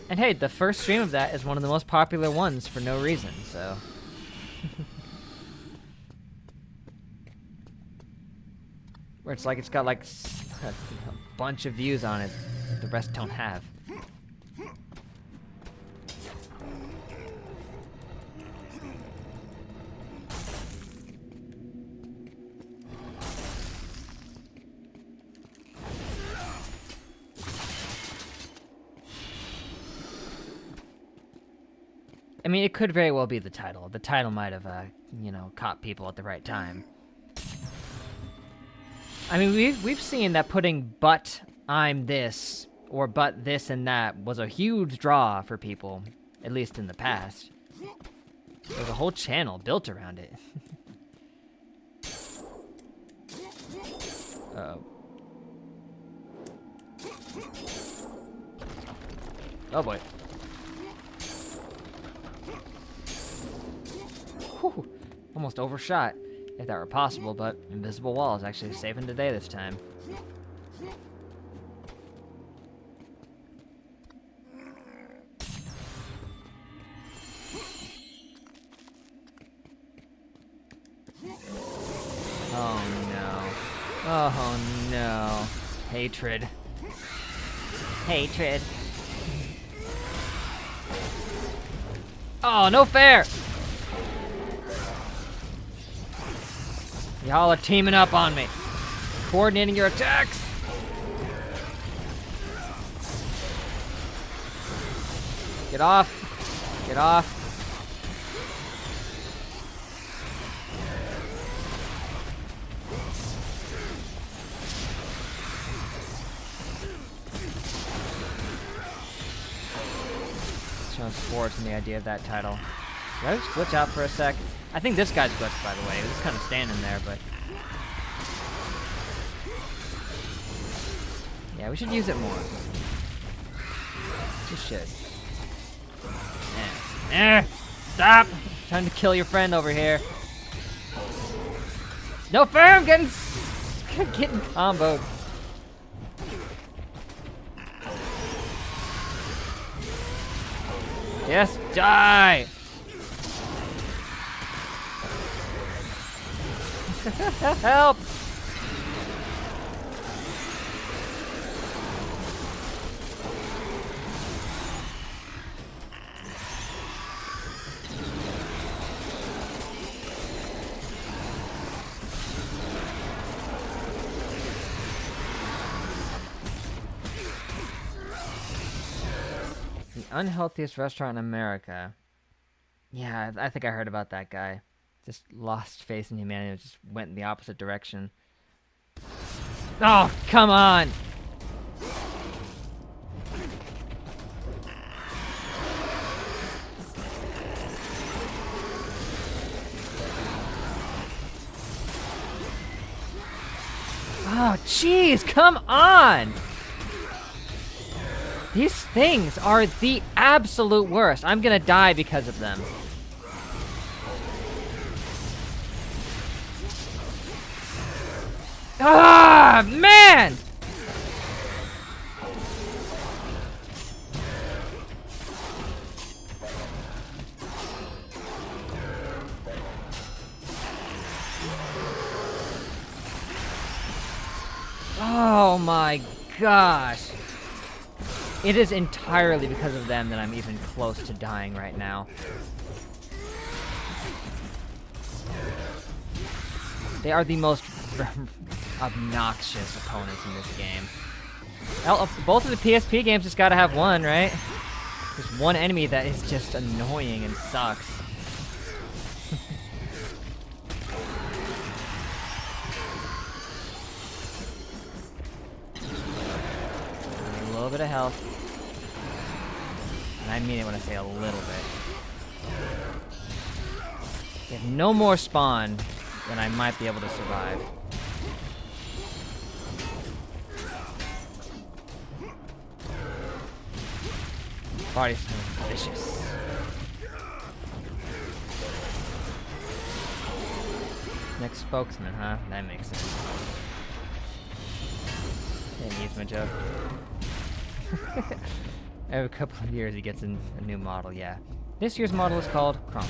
And hey, the first stream of that is one of the most popular ones for no reason, so... Where it's like it's got like a bunch of views on it that the rest don't have. I mean, it could very well be the title. The title might have, you know, caught people at the right time. I mean, we've seen that putting "but I'm this" or "but this and that" was a huge draw for people, at least in the past. There's a whole channel built around it. Uh-oh. Oh boy. Whew, almost overshot, if that were possible, but invisible wall is actually saving the day this time. Oh no. Oh no. Hatred. Hatred. Oh, no fair! Y'all are teaming up on me. Coordinating your attacks. Get off. Get off. Showing sports and the idea of that title. Did I just glitch out for a sec? I think this guy's glitched, by the way. He was kind of standing there, but... yeah, we should use it more. We should. Stop! I'm trying to kill your friend over here. No fair! I'm getting comboed. Yes, die! Help! The unhealthiest restaurant in America. Yeah, I think I heard about that guy. Just lost faith in humanity and just went in the opposite direction. Oh, come on! Oh, jeez, come on! These things are the absolute worst. I'm gonna die because of them. Ah, man! my gosh. It is entirely because of them that I'm even close to dying right now. They are the most obnoxious opponents in this game. Both of the PSP games just gotta have one, right? There's one enemy that is just annoying and sucks. A little bit of health. And I mean it when I say a little bit. If no more spawn, then I might be able to survive. Body's so vicious. Next spokesman, huh? That makes sense. Didn't use my joke. Every couple of years he gets a new model, yeah. This year's model is called Kratos.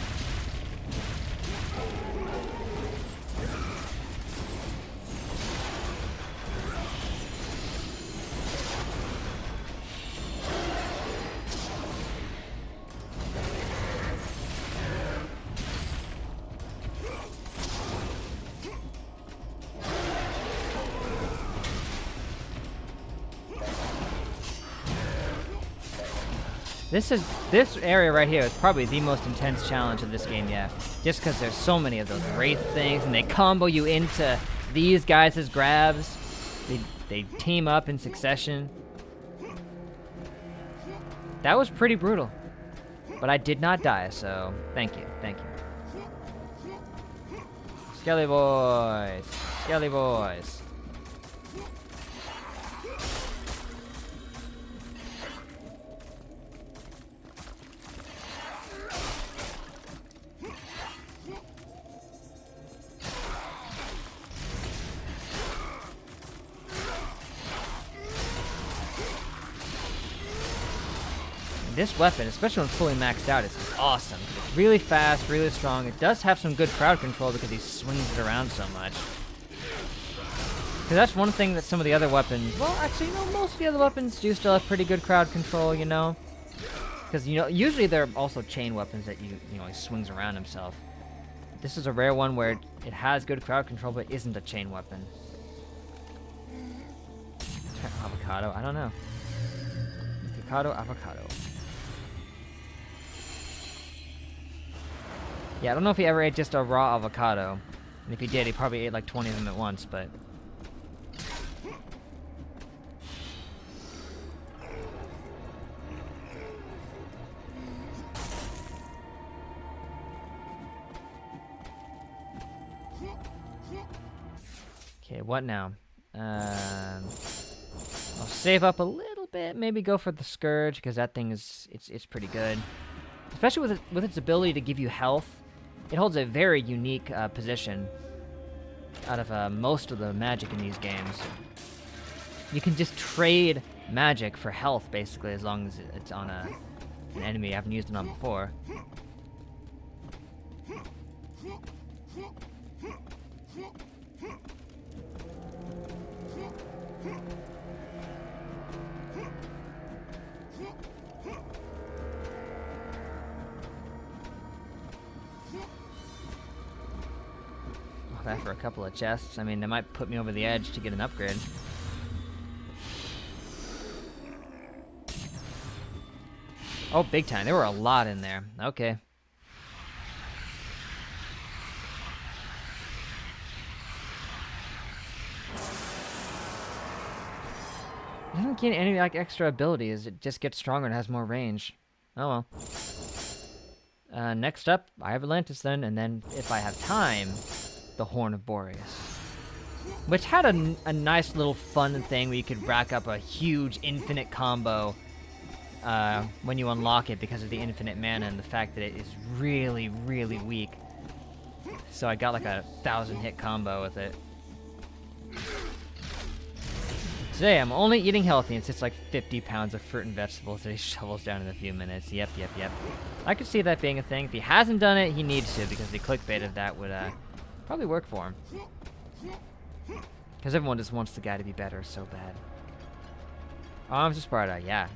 This area right here is probably the most intense challenge of this game yet. Just because there's so many of those wraith things, and they combo you into these guys as grabs. They team up in succession. That was pretty brutal, but I did not die, so thank you. Skelly boys, Skelly boys. This weapon, especially when fully maxed out, is awesome. It's really fast, really strong. It does have some good crowd control because he swings it around so much. Because that's one thing that some of the other weapons... Well, actually, you know, most of the other weapons do still have pretty good crowd control, you know? Because, you know, usually they're also chain weapons that you know, he swings around himself. This is a rare one where it has good crowd control, but isn't a chain weapon. Avocado? I don't know. Avocado. Yeah, I don't know if he ever ate just a raw avocado. And if he did, he probably ate like 20 of them at once, but... Okay, what now? I'll save up a little bit, maybe go for the Scourge, because that thing is, it's pretty good. Especially with its ability to give you health. It holds a very unique position out of most of the magic in these games. You can just trade magic for health, basically, as long as it's on an enemy I haven't used it on before. That for a couple of chests. I mean, they might put me over the edge to get an upgrade. Oh, big time. There were a lot in there. Okay. I don't get any like extra abilities. It just gets stronger and has more range. Oh well. Next up, I have Atlantis then, and then if I have time, the Horn of Boreas, which had a nice little fun thing where you could rack up a huge infinite combo when you unlock it because of the infinite mana and the fact that it is really, really weak. So I got like a 1,000-hit combo with it. Today I'm only eating healthy, and it's like 50 pounds of fruit and vegetables that he shovels down in a few minutes. Yep. I could see that being a thing. If he hasn't done it, he needs to, because the clickbait of that would probably work for him. Because everyone just wants the guy to be better so bad. Arms of Sparta, yeah.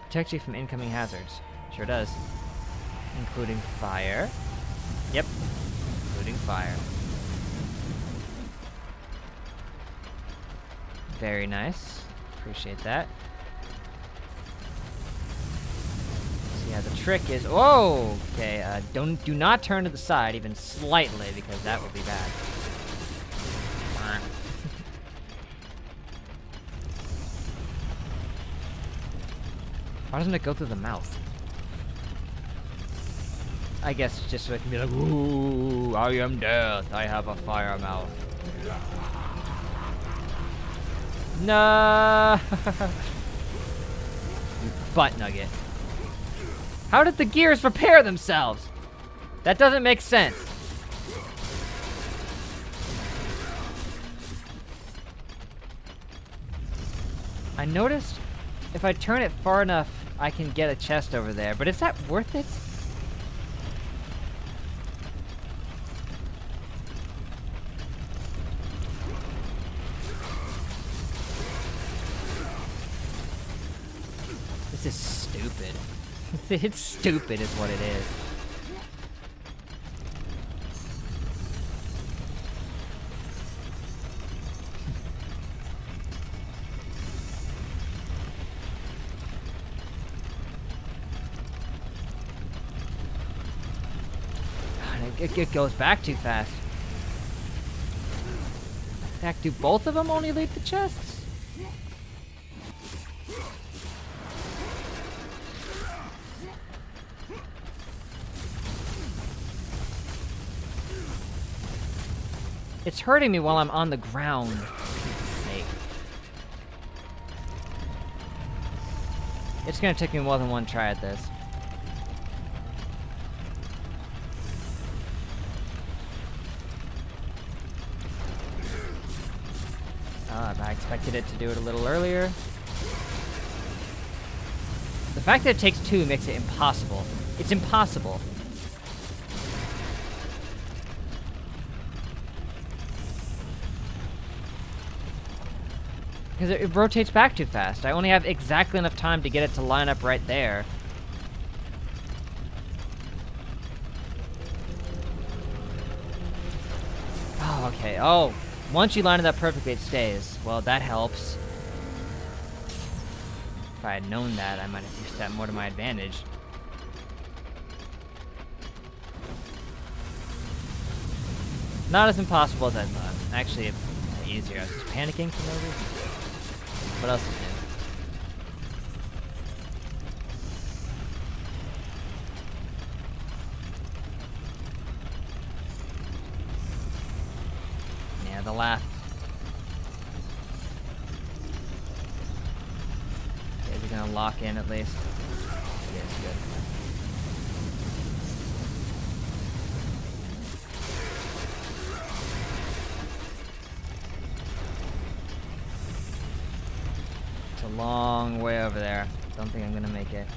Protect you from incoming hazards. Sure does. Including fire. Yep. Including fire. Very nice. Appreciate that. So yeah, the trick is... Whoa! Okay, do not turn to the side even slightly, because that would be bad. Why doesn't it go through the mouth? I guess just so it can be like, ooh, I am death. I have a fire mouth. No. Butt nugget. How did the gears repair themselves? That doesn't make sense. I noticed if I turn it far enough, I can get a chest over there, but is that worth it? This is stupid. It's stupid is what it is. It goes back too fast. Heck, do both of them only leave the chests? It's hurting me while I'm on the ground. For Pete's sake. It's gonna take me more than one try at this. I expected it to do it a little earlier. The fact that it takes two makes it impossible. It's impossible. Because it rotates back too fast. I only have exactly enough time to get it to line up right there. Oh, okay. Oh. Once you line it up perfectly, it stays. Well, that helps. If I had known that, I might have used that more to my advantage. Not as impossible as I thought. Actually, it's easier. I was just panicking for no reason. What else is new? Yeah, the laugh. Okay, is it gonna lock in at least? Yeah, it's good. It's a long way over there. Don't think I'm gonna make it.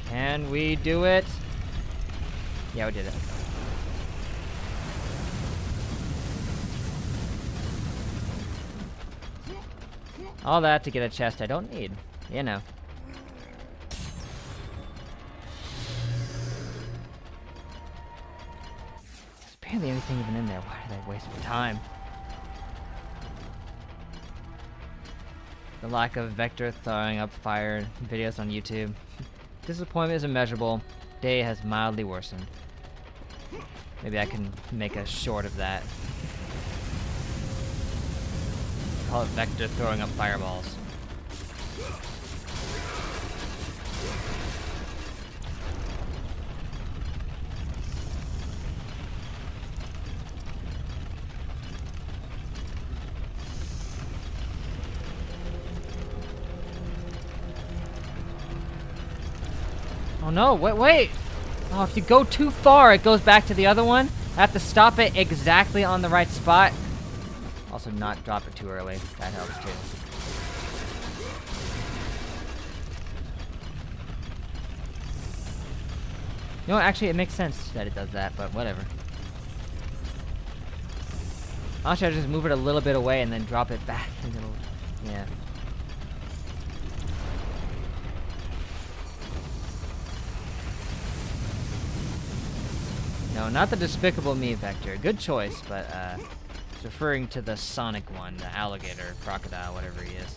Can we do it? Yeah, we did it. All that to get a chest I don't need. You know. There's barely anything even in there. Why did I waste my time? The lack of vector throwing up fire videos on YouTube. Disappointment is immeasurable. Day has mildly worsened. Maybe I can make a short of that. Call it Vector throwing up fireballs. Oh no, wait! Oh, if you go too far, it goes back to the other one. I have to stop it exactly on the right spot. Also, not drop it too early. That helps too. You know what? Actually, it makes sense that it does that, but whatever. Honestly, I'll just move it a little bit away and then drop it back. And it'll, yeah. No, not the Despicable Me vector. Good choice, but it's referring to the Sonic one, the alligator, crocodile, whatever he is.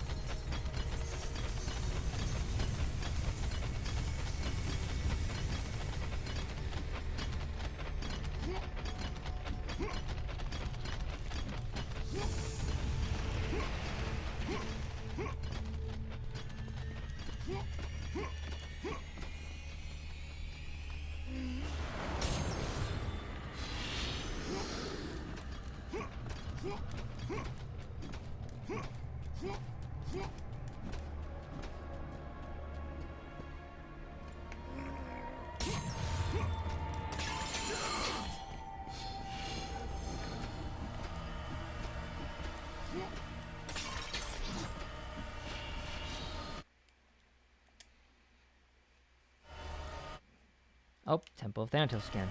Oh, Temple of Thanatos again.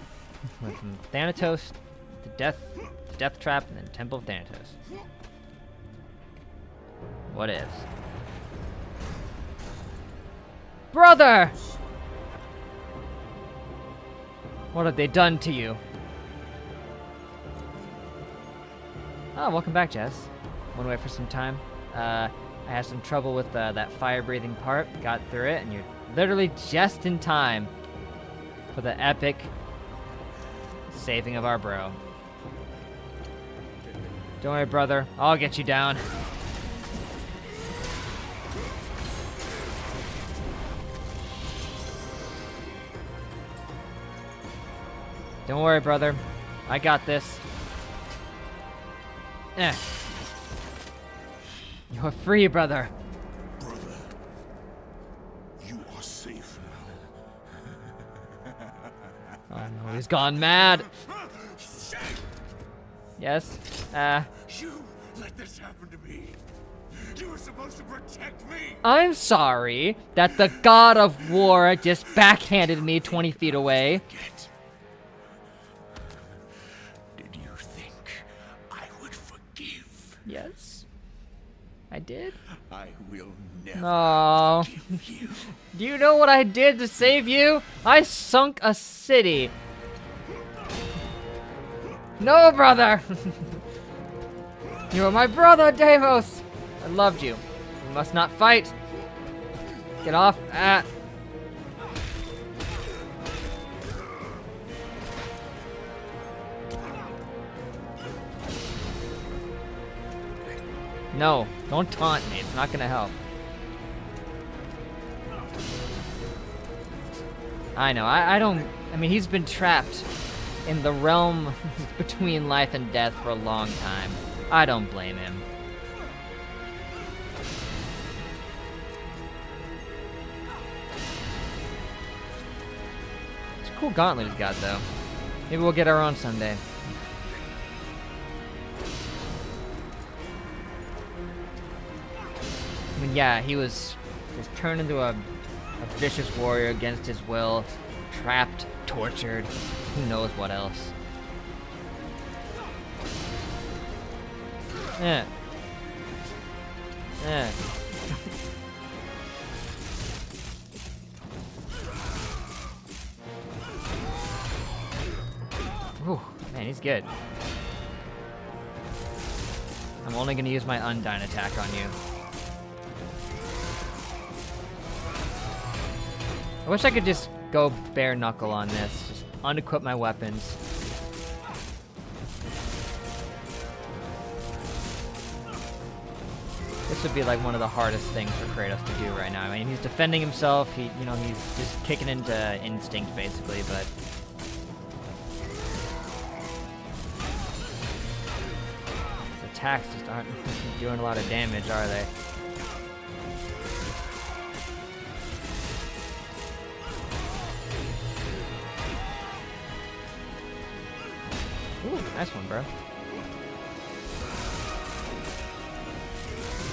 Went from Thanatos to Death Trap, and then Temple of Thanatos. What ifs? Brother! What have they done to you? Oh, welcome back, Jess. Went away for some time. I had some trouble with that fire-breathing part. Got through it, and you're literally just in time for the epic saving of our bro. Don't worry, brother. I'll get you down. Don't worry, brother. I got this. You're free, brother. Brother, you are safe now. Oh no, he's gone mad. Shame! Yes. You let this happen to me. You were supposed to protect me. I'm sorry that the god of war just backhanded me 20 feet away. Did you think I would forgive? Yes. I did. I will never No. forgive you. Do you know what I did to save you? I sunk a city. No, brother! You are my brother, Deimos! I loved you. You must not fight. Get off. No, don't taunt me. It's not gonna help. I know. I don't. I mean, he's been trapped in the realm between life and death for a long time. I don't blame him. It's a cool gauntlet he's got, though. Maybe we'll get our own someday. I mean, yeah, he was just turned into a vicious warrior against his will, trapped, tortured, who knows what else. Yeah. Yeah. Ooh, man, he's good. I'm only gonna use my Undyne attack on you. I wish I could just go bare knuckle on this. Just unequip my weapons. This would be like one of the hardest things for Kratos to do right now. I mean, he's defending himself. He's just kicking into instinct basically, but his attacks just aren't doing a lot of damage, are they? Ooh, nice one, bro.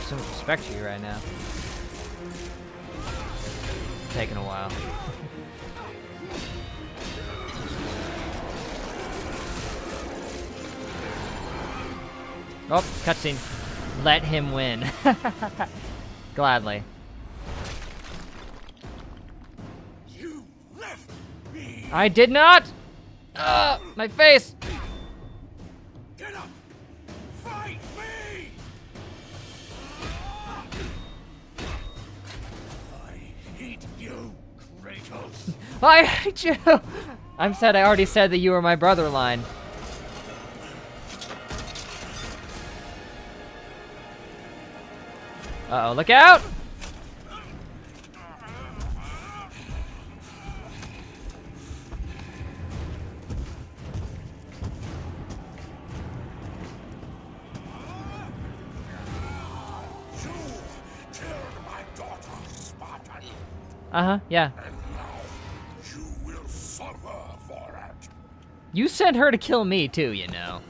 So much respect to you right now. Taking a while. Oh, cutscene. Let him win. Gladly. You left me. I did not! My face! Get up. Fight me. I hate you, Kratos. I hate you! I'm sad I already said that you were my brother line. Uh-oh, look out! You killed my daughter, Spartan. Uh-huh, yeah. And now you will suffer for it. You sent her to kill me too, you know.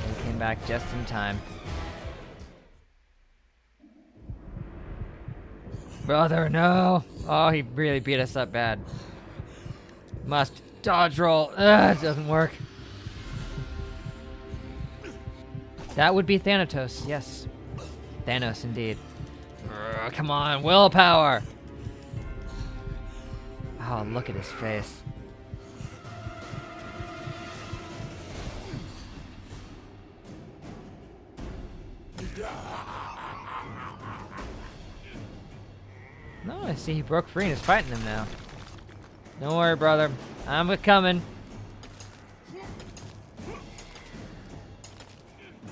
He came back just in time. Brother, no! Oh, he really beat us up bad. Must dodge roll. Ugh, it doesn't work. That would be Thanatos, yes. Thanos, indeed. Come on, willpower! Oh, look at his face. No, I see he broke free and is fighting him now. Don't worry, brother. I'm coming.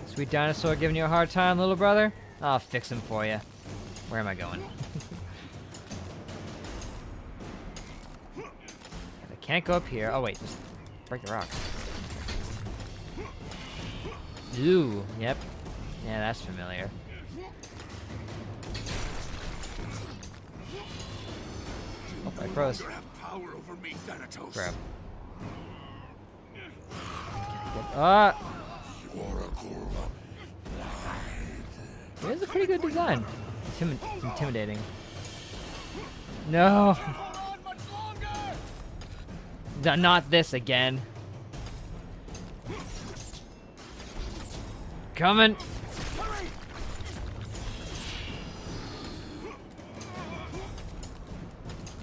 Sweet dinosaur giving you a hard time, little brother? I'll fix him for you. Where am I going? I can't go up here. Oh, wait. Just break the rocks. Ooh, yep. Yeah, that's familiar. Oh, I froze. You have power over me, Thanatos. Grab. Ah! Oracle. It is a pretty good design. It's intimidating. No! Not this again. Coming!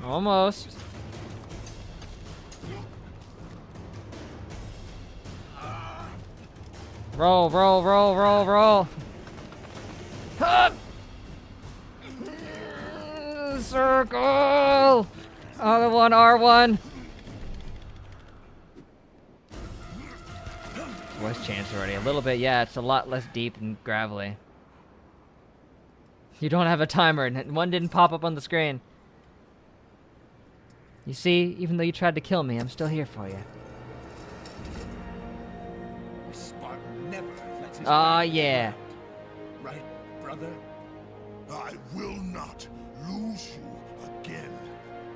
Almost. Roll, roll, roll, roll, roll. Hup! Circle! Other one, R1. Voice changed already a little bit. Yeah, it's a lot less deep and gravelly. You don't have a timer, and one didn't pop up on the screen. You see, even though you tried to kill me, I'm still here for you. Spartan never lets his Aw, back yeah. down. Right, brother? I will not lose you again,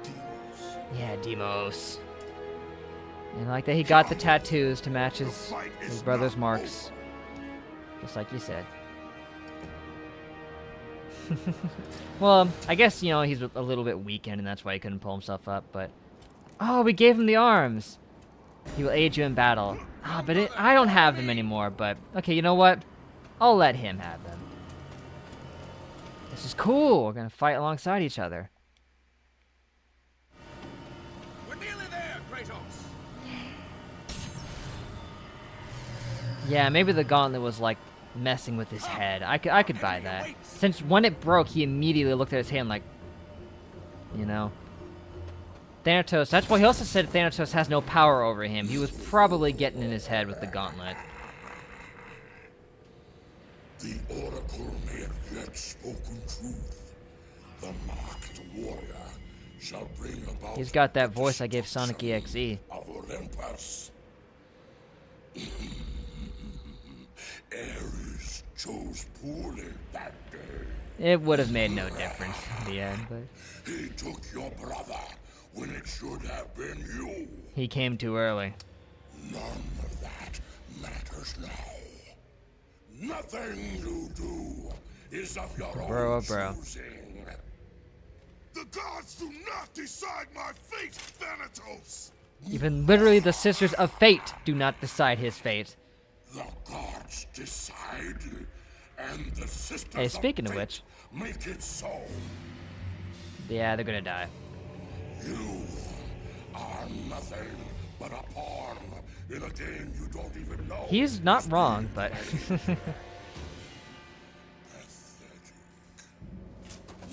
Deimos. Yeah, Deimos. And like that, he got the tattoos to match his brother's marks. Just like you said. Well, I guess, you know, he's a little bit weakened and that's why he couldn't pull himself up, but... Oh, we gave him the arms! He will aid you in battle. Ah, but I don't have them anymore, but... Okay, you know what? I'll let him have them. This is cool! We're gonna fight alongside each other. We're nearly there, Kratos! Yeah, maybe the gauntlet was, like, messing with his head. I could buy that. Since when it broke, he immediately looked at his hand like... You know? Thanatos, that's why he also said Thanatos has no power over him. He was probably getting in his head with the gauntlet. The Oracle may have yet spoken truth. The marked warrior shall bring about... He's got that voice I gave Sonic EXE. ...of Olympus. Ares chose poorly that day. It would have made no difference in the end, but... He took your brother when it should have been you. He came too early. None of that matters now. Nothing you do is of your own choosing. The gods do not decide my fate, Thanatos! Even literally the Sisters of Fate do not decide his fate. The gods decide, and the sisters Hey, speaking of fate which. make it so. Yeah, they're gonna die. You are nothing but a pawn in a game you don't even know. He's not wrong, but... Pathetic.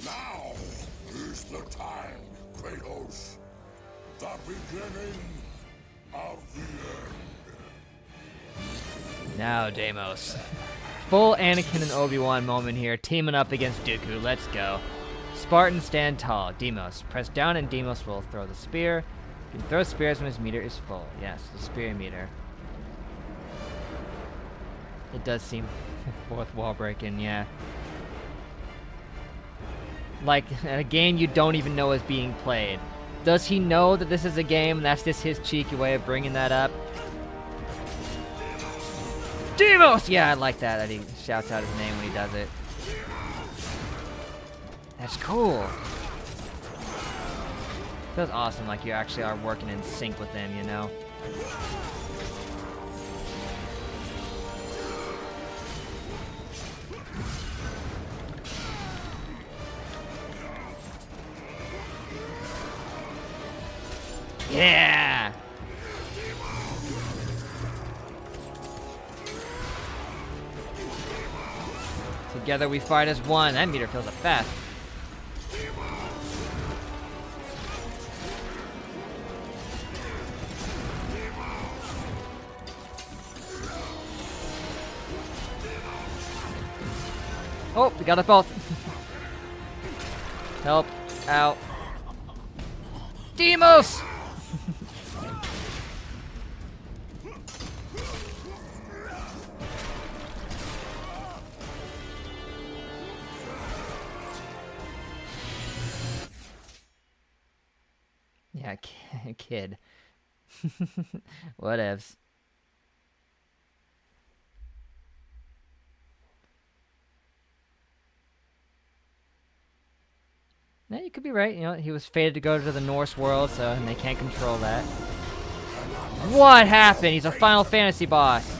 Now is the time, Kratos. The beginning of the end. Now, Deimos. Full Anakin and Obi-Wan moment here, teaming up against Dooku. Let's go. Spartans stand tall. Deimos. Press down and Deimos will throw the spear. You can throw spears when his meter is full. Yes, the spear meter. It does seem fourth wall breaking, yeah. Like, a game you don't even know is being played. Does he know that this is a game? That's just his cheeky way of bringing that up. Deimos! Yeah, I like that he shouts out his name when he does it. That's cool. Feels awesome, like you actually are working in sync with him, you know? Yeah! Together we fight as one. That meter fills up fast. Oh, we got it both. Help out. Deimos! Yeah, kid. Whatevs. Yeah, you could be right. You know, he was fated to go to the Norse world, so and they can't control that. What happened? He's a Final Fantasy boss.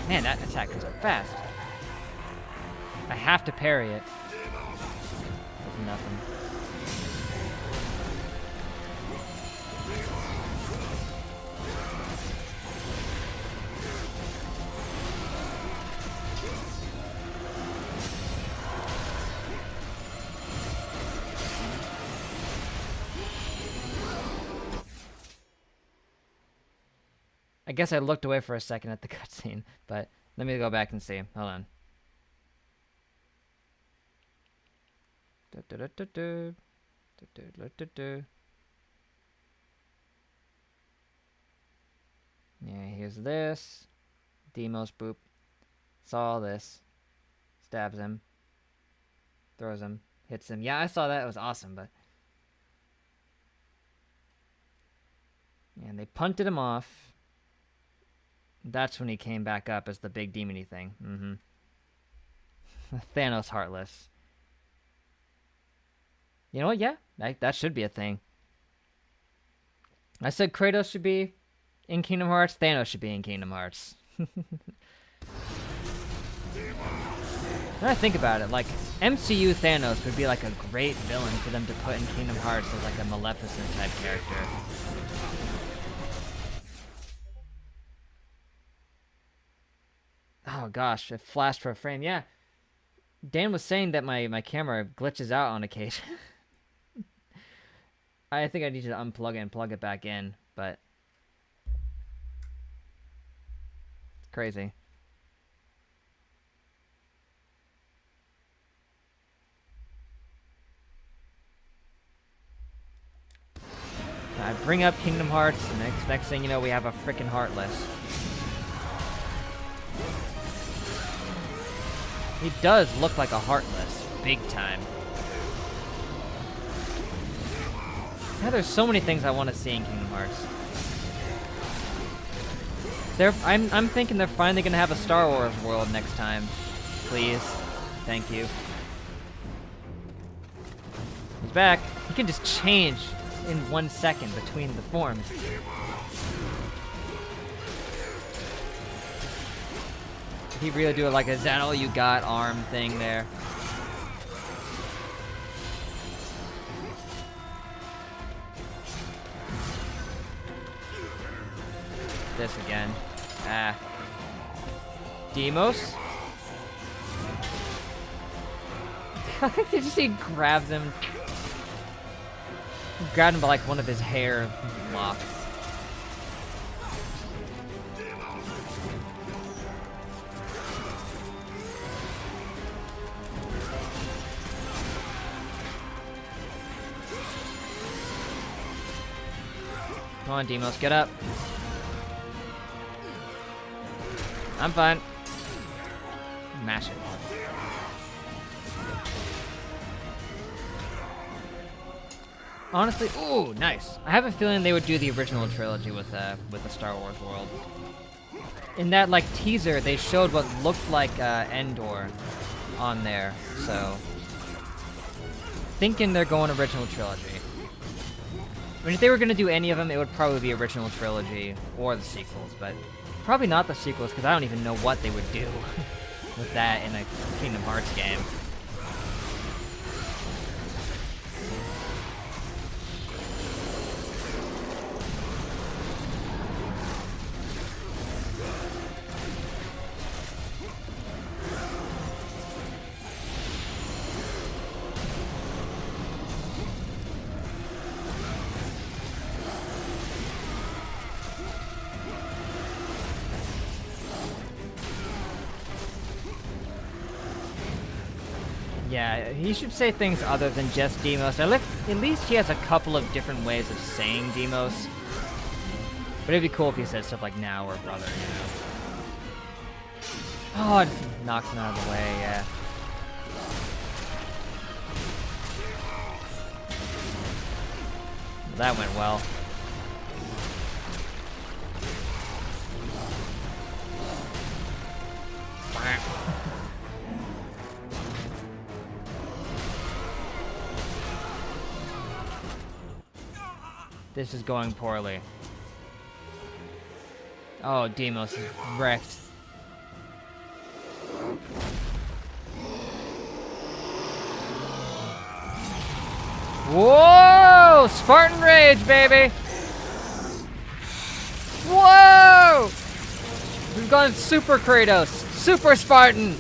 Man, that attack comes up fast. I have to parry it. Does nothing. I guess I looked away for a second at the cutscene, but let me go back and see. Hold on. Yeah, here's this. Deimos, boop. Saw this. Stabs him. Throws him. Hits him. Yeah, I saw that. It was awesome, but... And they punted him off. That's when he came back up as the big demon-y thing. Thanos Heartless. You know what? Yeah, that should be a thing. I said Kratos should be in Kingdom Hearts. Thanos should be in Kingdom Hearts. When I think about it, like, MCU Thanos would be like a great villain for them to put in Kingdom Hearts as like a Maleficent type character. Oh gosh, it flashed for a frame. Yeah, Dan was saying that my camera glitches out on occasion. I think I need to unplug it and plug it back in, but it's crazy. I bring up Kingdom Hearts, and next thing you know, we have a freaking Heartless. He does look like a Heartless, big time. Yeah, there's so many things I want to see in Kingdom Hearts. I'm thinking they're finally gonna have a Star Wars world next time. Please. Thank you. He's back. He can just change in 1 second between the forms. Did he really do it like a "Is that all you got" arm thing there? This again. Ah. Demos? I think they just he grabs him. Grabbed him by like one of his hair locks. Come on, Demos, get up. I'm fine. Mash it. Honestly, ooh, nice. I have a feeling they would do the original trilogy with the Star Wars world. In that like teaser, they showed what looked like Endor on there, so thinking they're going original trilogy. I mean, if they were gonna do any of them, it would probably be original trilogy or the sequels, but probably not the sequels because I don't even know what they would do with that in a Kingdom Hearts game. Yeah, he should say things other than just Demos. At least he has a couple of different ways of saying Demos. But it'd be cool if he said stuff like now or brother, you know. Oh, it just knocks him out of the way, yeah. Well, that went well. This is going poorly. Oh, Demos is wrecked. Whoa! Spartan Rage, baby! Whoa! We've gone Super Kratos! Super Spartan!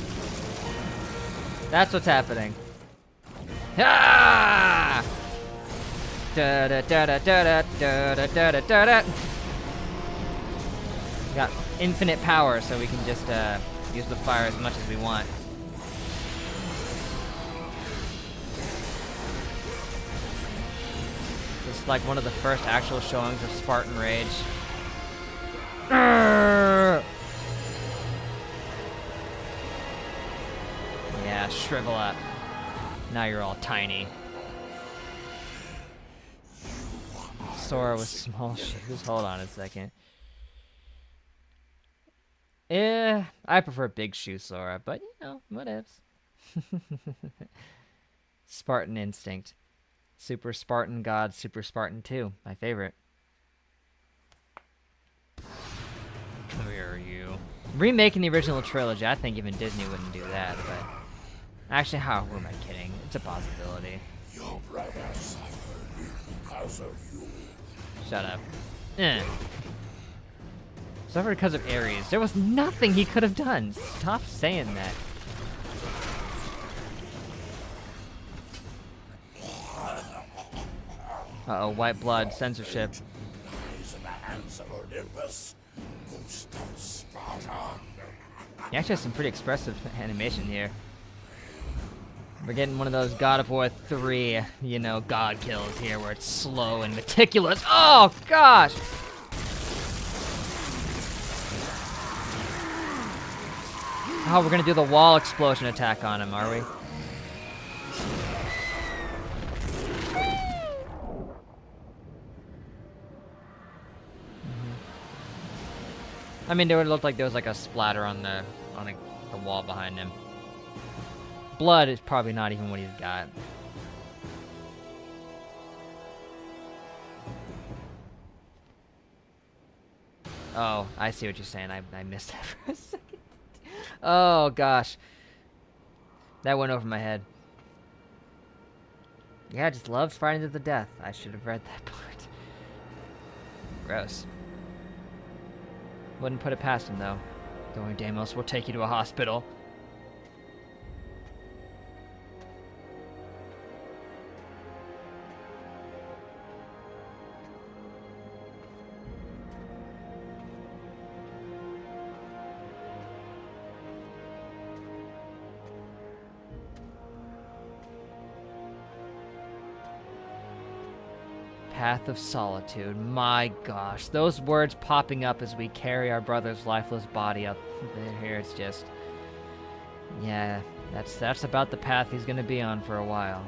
That's what's happening. Ah! Da da da da da da da da da da da. We got infinite power, so we can just use the fire as much as we want. This is like one of the first actual showings of Spartan Rage. Yeah, shrivel up. Now you're all tiny. Sora with small shoes. Hold on a second. I prefer big shoe Sora, but you know, whatevs. Spartan Instinct. Super Spartan God, Super Spartan 2. My favorite. Come here, you. Remaking the original trilogy, I think even Disney wouldn't do that, but... Actually, who am I kidding? It's a possibility. Your brother suffered because of you. Shut up. Suffered because of Ares. There was nothing he could have done. Stop saying that. Uh-oh, white blood, censorship. Lies in the hands of Olympus, ghost of Sparta. He actually has some pretty expressive animation here. We're getting one of those God of War 3, you know, God kills here, where it's slow and meticulous. Oh, gosh! Oh, we're gonna do the wall explosion attack on him, are we? I mean, it would look like there was like a splatter on the wall behind him. Blood is probably not even what he's got. Oh, I see what you're saying. I missed that for a second. Oh, gosh. That went over my head. Yeah, I just loved fighting to the death. I should have read that part. Gross. Wouldn't put it past him, though. Don't worry, Deimos. We'll take you to a hospital. Path of Solitude. My gosh. Those words popping up as we carry our brother's lifeless body up here. It's just... yeah, that's about the path he's gonna be on for a while.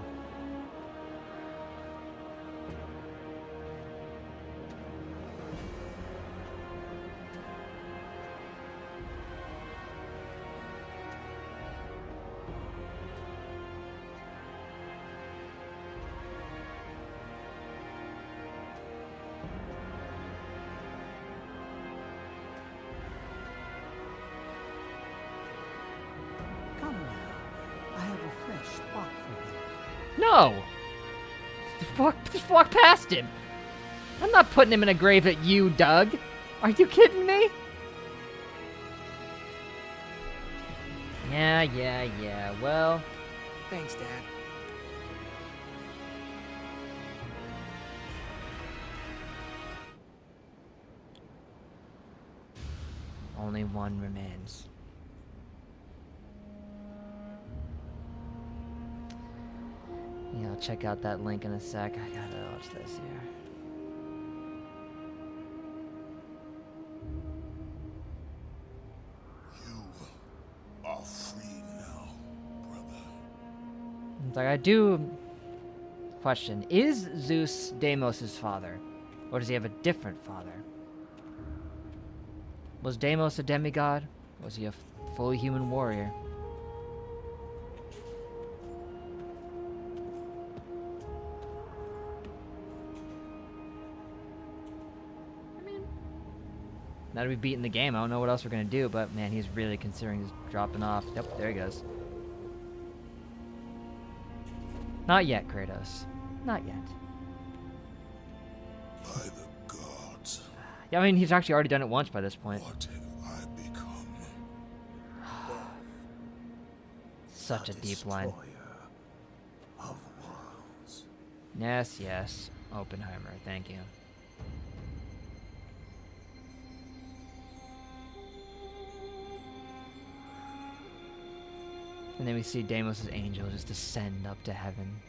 Come now. I have a fresh spot for him. No! Just walk past him. I'm not putting him in a grave at you, Doug. Are you kidding me? Yeah. Well... Thanks, Dad. only one remains. Yeah, I'll check out that link in a sec. I gotta watch this here. You are free now, brother. It's like, I do question, is Zeus Deimos' father? Or does he have a different father? Was Deimos a demigod? Was he a fully human warrior? I mean, now that we've beaten the game, I don't know what else we're gonna do, but man, he's really considering just dropping off. Yep, there he goes. Not yet, Kratos. Not yet. By the gods, Yeah, I mean, he's actually already done it once by this point. what have I become? Such a deep line. Destroyer of worlds. Yes, yes. Oppenheimer, thank you. And then we see Deimos' angel just descend up to heaven.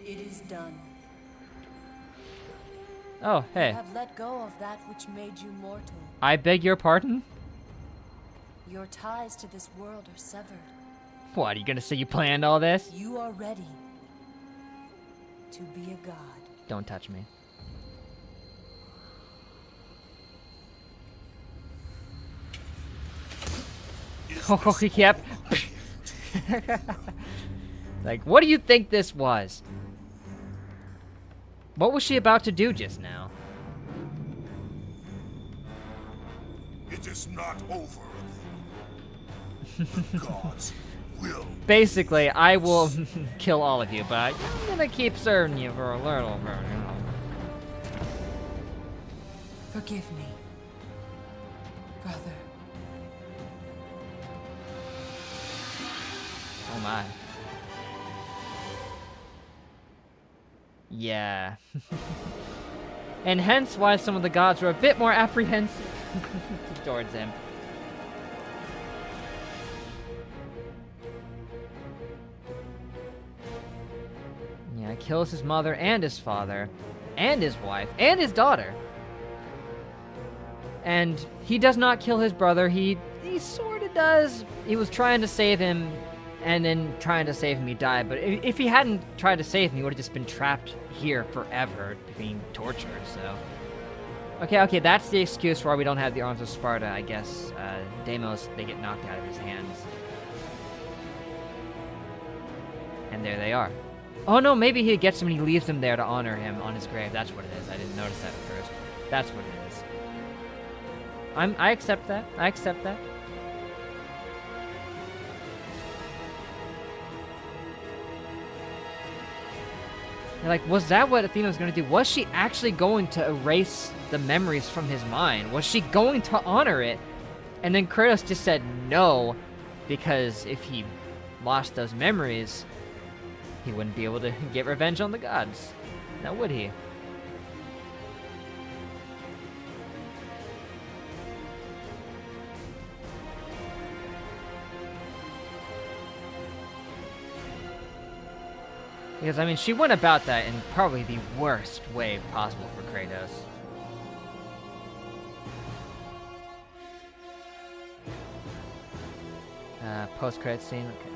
It is done. Oh, You hey. have let go of that which made you mortal. I beg your pardon? Your ties to this world are severed. What, are you gonna say you planned all this? You are ready to be a god. Don't touch me. Oh, yep. Like, what do you think this was? What was she about to do just now? It is not over. The gods will. Basically, I will kill all of you, but I'm gonna keep serving you for a little bit, you know. Forgive me, brother. Oh my. Yeah. And hence why some of the gods were a bit more apprehensive towards him. Yeah, kills his mother and his father, and his wife, and his daughter. And he does not kill his brother. He sort of does. He was trying to save him, and then trying to save him, he died. But if he hadn't tried to save him, he would have just been trapped here forever, being tortured, so... Okay, that's the excuse why we don't have the arms of Sparta, I guess. Deimos, they get knocked out of his hands. And there they are. Oh no, maybe he gets them and he leaves them there to honor him on his grave. That's what it is. I didn't notice that at first. That's what it is. I accept that. I accept that. Like, was that what Athena was going to do? Was she actually going to erase the memories from his mind? Was she going to honor it? And then Kratos just said no, because if he lost those memories, he wouldn't be able to get revenge on the gods. Now would he? Because, I mean, she went about that in probably the worst way possible for Kratos. Post-credit scene, okay.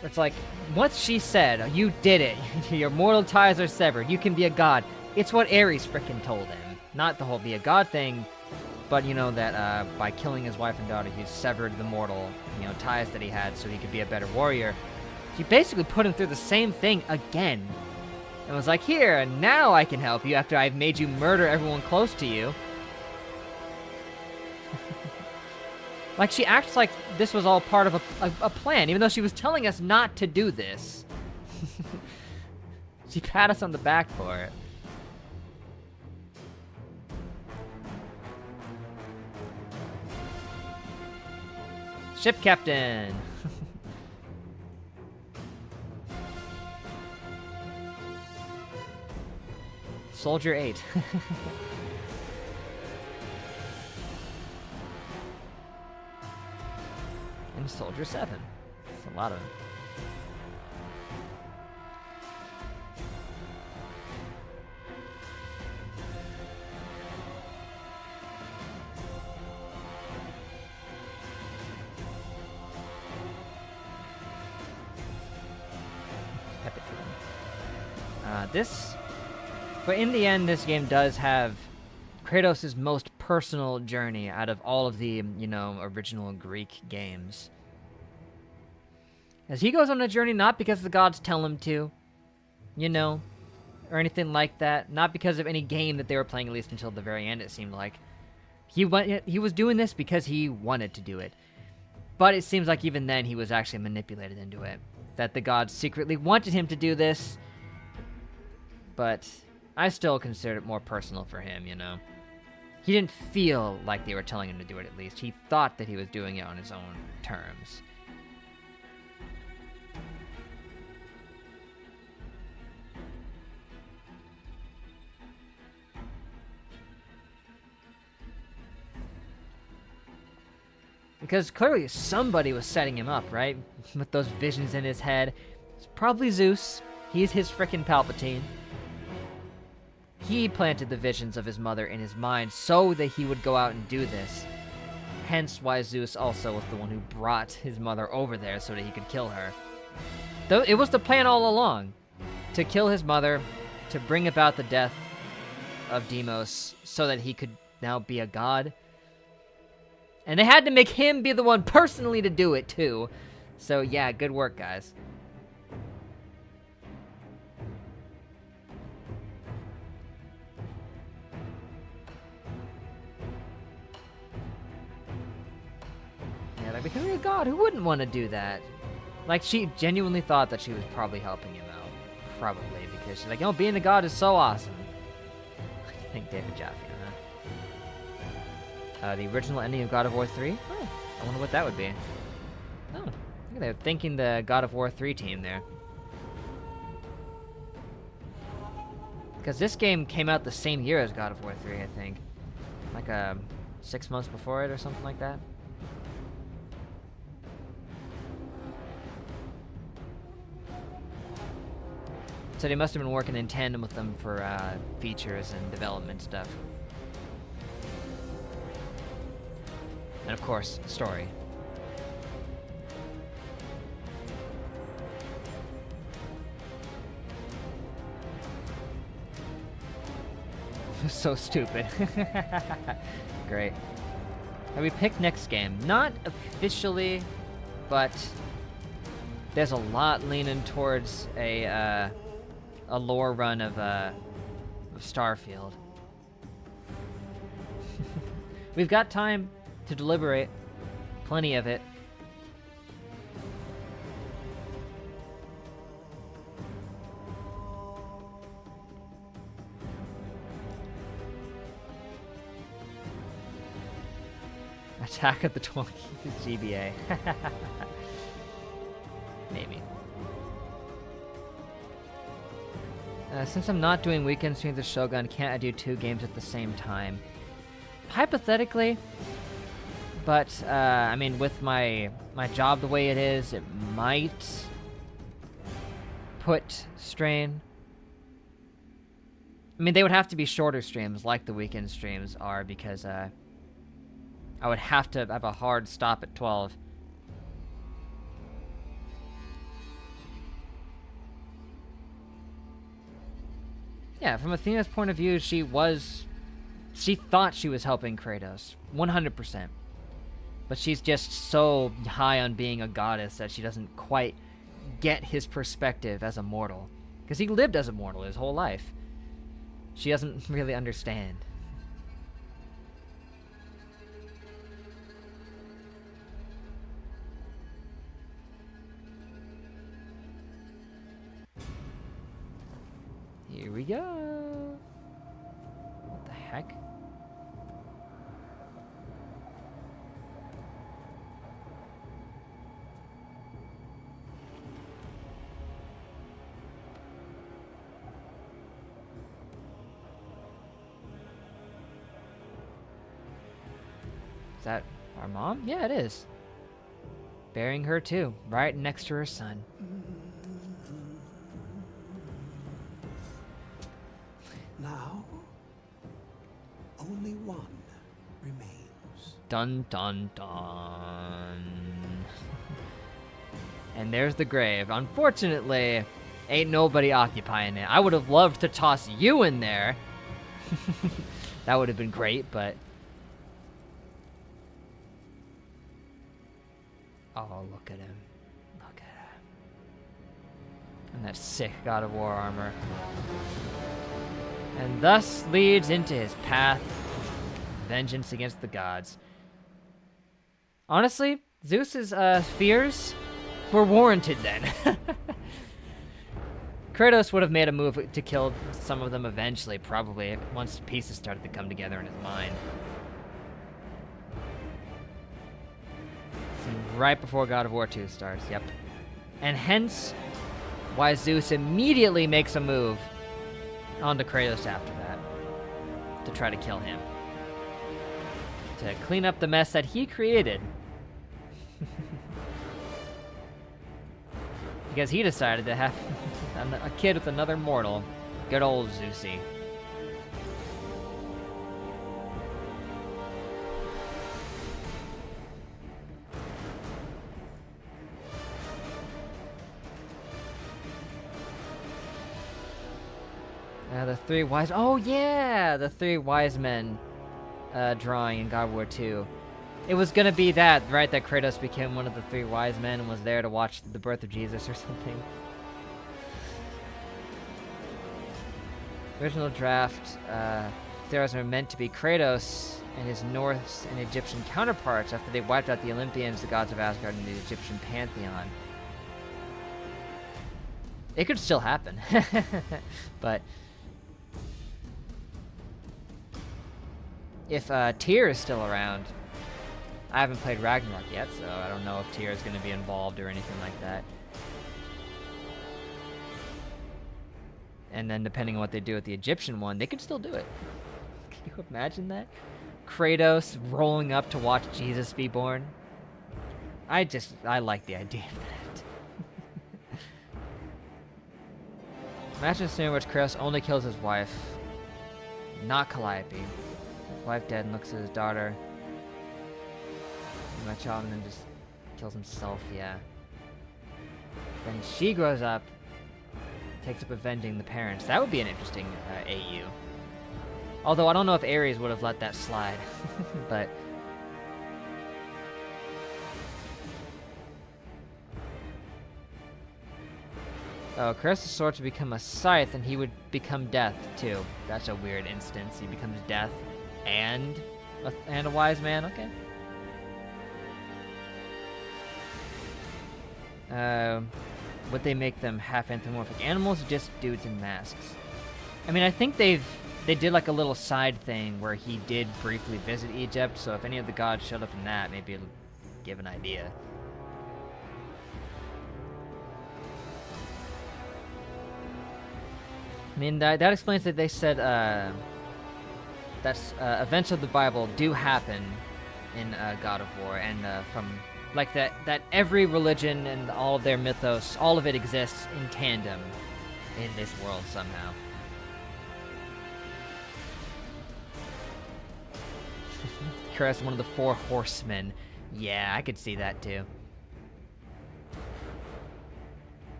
But it's like, once she said, you did it, your mortal ties are severed, you can be a god. It's what Ares frickin' told him. Not the whole be a god thing, but you know that by killing his wife and daughter, he severed the mortal, ties that he had so he could be a better warrior. He basically put him through the same thing again. And was like, here, now I can help you after I've made you murder everyone close to you. Like, she acts like this was all part of a plan, even though she was telling us not to do this. She pat us on the back for it. Ship captain! Soldier 8. And Soldier 7. That's a lot of them. Epic. But in the end, this game does have Kratos' most personal journey out of all of the, original Greek games. As he goes on a journey not because the gods tell him to, or anything like that. Not because of any game that they were playing, at least until the very end, it seemed like. He was doing this because he wanted to do it. But it seems like even then he was actually manipulated into it. That the gods secretly wanted him to do this. But I still consider it more personal for him, He didn't feel like they were telling him to do it, at least. He thought that he was doing it on his own terms. Because clearly somebody was setting him up, right? With those visions in his head. It's probably Zeus. He's his frickin' Palpatine. He planted the visions of his mother in his mind so that he would go out and do this. Hence why Zeus also was the one who brought his mother over there so that he could kill her. Though it was the plan all along. To kill his mother, to bring about the death of Deimos so that he could now be a god. And they had to make him be the one personally to do it too. So yeah, good work, guys. Yeah, like, becoming a god, who wouldn't want to do that? Like, she genuinely thought that she was probably helping him out. Probably, because she's like, being a god is so awesome. I think David Jaffe, huh? The original ending of God of War 3? Oh, I wonder what that would be. Oh, look at that, thanking the God of War 3 team there. Because this game came out the same year as God of War 3, I think. Like, 6 months before it or something like that. So they must have been working in tandem with them for features and development stuff. And of course, story. so stupid. Great. Have we picked next game? Not officially, but there's a lot leaning towards a lore run of Starfield. We've got time to deliberate. Plenty of it. Attack of the Twonkies GBA. Maybe. Since I'm not doing weekend streams of Shogun, can't I do 2 games at the same time? Hypothetically, but I mean, with my job the way it is, it might put strain. I mean, they would have to be shorter streams, like the weekend streams are, because I would have to have a hard stop at 12. Yeah, from Athena's point of view, she thought she was helping Kratos, 100%. But she's just so high on being a goddess that she doesn't quite get his perspective as a mortal. Because he lived as a mortal his whole life. She doesn't really understand. Here we go. What the heck? Is that our mom? Yeah, it is. Burying her too, right next to her son. Now, only one remains. Dun dun dun. And there's the grave. Unfortunately, ain't nobody occupying it. I would have loved to toss you in there. That would have been great, but... Oh, look at him. Look at him. And that sick God of War armor. And thus leads into his path of vengeance against the gods. Honestly, Zeus's fears were warranted then. Kratos would have made a move to kill some of them eventually, probably, once pieces started to come together in his mind. So right before God of War 2 starts, yep. And hence, why Zeus immediately makes a move onto Kratos after that, to try to kill him. To clean up the mess that he created. Because he decided to have a kid with another mortal. Good old Zeusy. The 3 wise... Oh, yeah! The 3 wise men drawing in God of War 2. It was gonna be that, right? That Kratos became one of the 3 wise men and was there to watch the birth of Jesus or something. Original draft, Theros were meant to be Kratos and his Norse and Egyptian counterparts after they wiped out the Olympians, the gods of Asgard, and the Egyptian pantheon. It could still happen. But... if Tyr is still around, I haven't played Ragnarok yet, so I don't know if Tyr is going to be involved or anything like that. And then depending on what they do with the Egyptian one, they could still do it. Can you imagine that? Kratos rolling up to watch Jesus be born. I like the idea of that. Imagine a scenario in which Kratos only kills his wife, not Calliope. Wife dead and looks at his daughter. My child, and then just kills himself, yeah. Then she grows up, takes up avenging the parents. That would be an interesting AU. Although I don't know if Ares would have let that slide, but... Oh, Kratos' sword to become a scythe, and he would become death, too. That's a weird instance. He becomes death and a wise man? Okay. Would they make them half anthropomorphic animals or just dudes in masks? I mean, I think they did like a little side thing where he did briefly visit Egypt, so if any of the gods showed up in that, maybe it'll give an idea. I mean, that explains that they said that's events of the Bible do happen in God of War, and from like that every religion and all of their mythos, all of it exists in tandem in this world somehow. Kratos, one of the 4 horsemen. Yeah, I could see that too.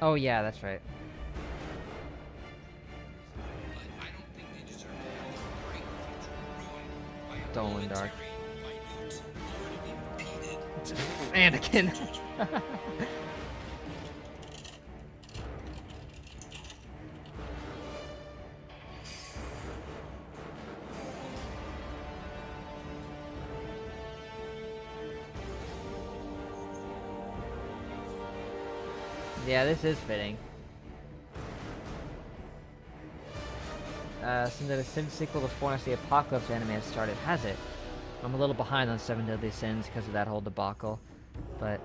Oh yeah, that's right. Dolan Dark. Anakin. Yeah, this is fitting. Since the Sin sequel to Fortnite, the Apocalypse anime has started, has it? I'm a little behind on 7 Deadly Sins because of that whole debacle, but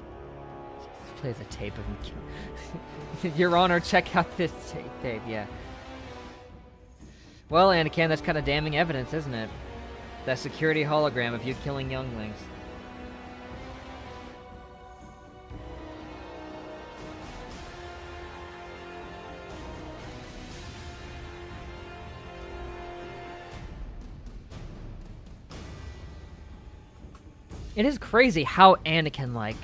this plays a tape of him. Your Honor, check out this tape, yeah. Well, Anakin, that's kind of damning evidence, isn't it? That security hologram of you killing younglings. It is crazy how Anakin-like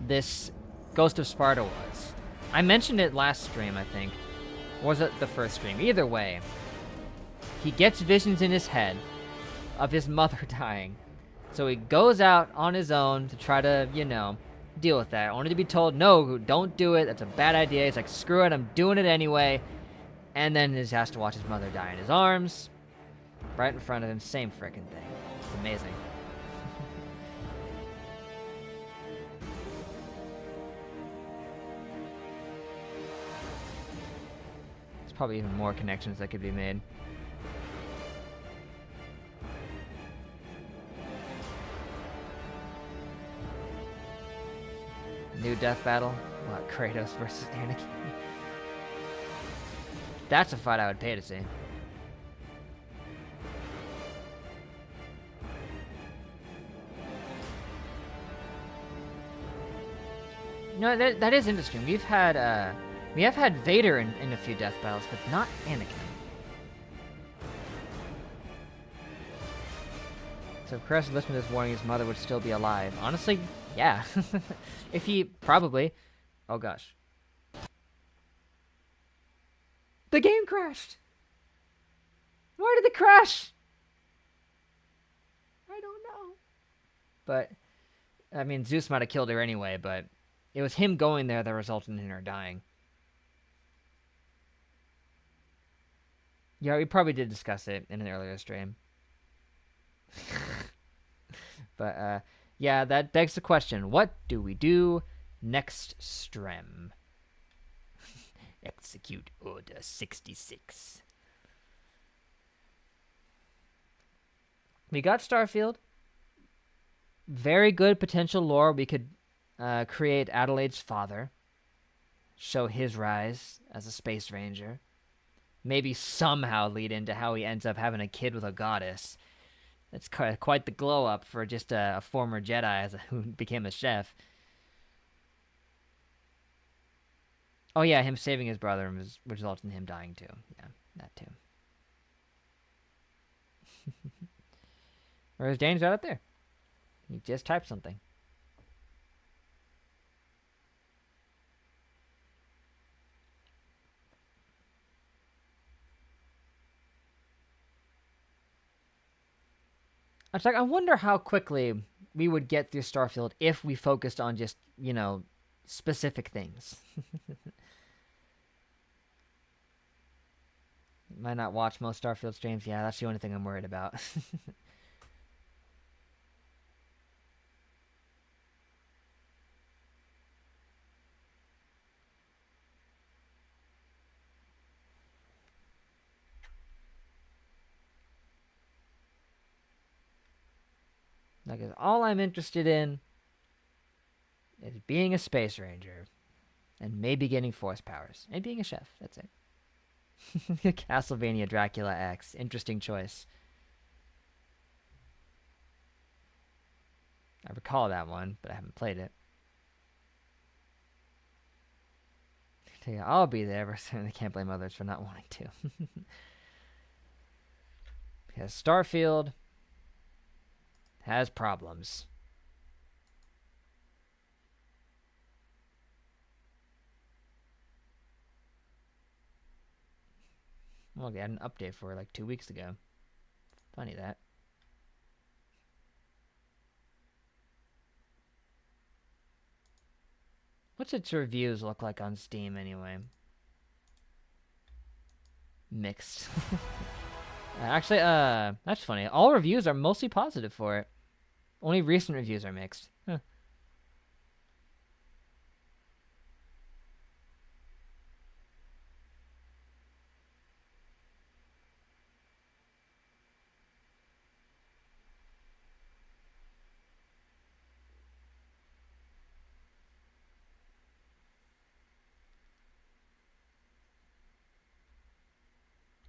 this Ghost of Sparta was. I mentioned it last stream, I think. Or was it the first stream? Either way, he gets visions in his head of his mother dying. So he goes out on his own to try to, you know, deal with that. Only to be told, no, don't do it. That's a bad idea. He's like, screw it, I'm doing it anyway. And then he just has to watch his mother die in his arms. Right in front of him. Same frickin' thing. It's amazing. Probably even more connections that could be made. New death battle? What, Kratos versus Anakin? That's a fight I would pay to see. No, that is interesting. We have had Vader in a few death battles, but not Anakin. So if Kratos listened to this warning, his mother would still be alive. Honestly, yeah. If he... probably. Oh gosh. The game crashed! Why did it crash? I don't know. But, I mean, Zeus might have killed her anyway, but it was him going there that resulted in her dying. Yeah, we probably did discuss it in an earlier stream. But, yeah, that begs the question. What do we do next stream? Execute Order 66. We got Starfield. Very good potential lore. We could create Adelaide's father. Show his rise as a space ranger. Maybe somehow lead into how he ends up having a kid with a goddess. That's quite the glow up for just a former Jedi who became a chef. Oh yeah, him saving his brother results in him dying too. Yeah, that too. Or is James right up there? He just typed something. It's like, I wonder how quickly we would get through Starfield if we focused on just, specific things. Might not watch most Starfield streams. Yeah, that's the only thing I'm worried about. Like, all I'm interested in is being a space ranger and maybe getting force powers and being a chef. That's it. Castlevania Dracula X. Interesting choice. I recall that one, but I haven't played it. I'll be there, but I can't blame others for not wanting to. Because Starfield has problems. Well, they had an update for like 2 weeks ago. Funny that. What's its reviews look like on Steam anyway? Mixed. Actually, that's funny. All reviews are mostly positive for it. Only recent reviews are mixed. Huh.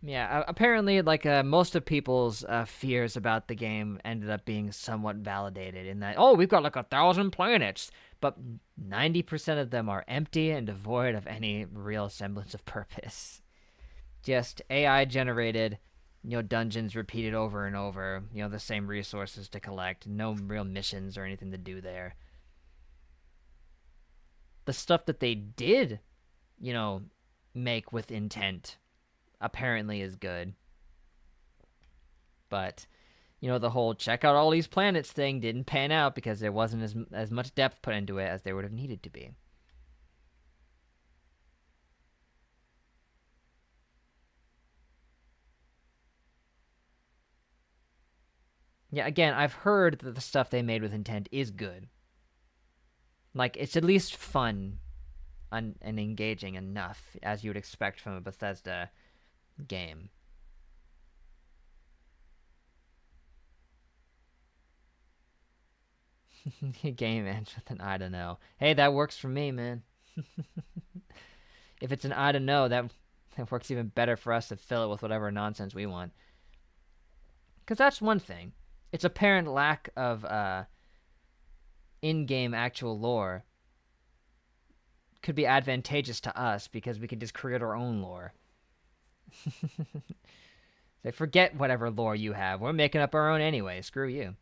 Yeah, apparently, like, most of people's fears about the game ended up being somewhat validated in that, oh, we've got like 1,000 planets, but 90% of them are empty and devoid of any real semblance of purpose. Just AI generated, dungeons repeated over and over, the same resources to collect, no real missions or anything to do there. The stuff that they did, make with intent apparently is good. But, the whole check out all these planets thing didn't pan out because there wasn't as much depth put into it as there would have needed to be. Yeah, again, I've heard that the stuff they made with intent is good. Like, it's at least fun and engaging enough, as you would expect from a Bethesda game. Game ends with an I don't know. Hey, that works for me, man. If it's an I don't know, that works even better for us to fill it with whatever nonsense we want. Because that's one thing. Its apparent lack of in-game actual lore could be advantageous to us because we can just create our own lore. So forget whatever lore you have. We're making up our own anyway. Screw you.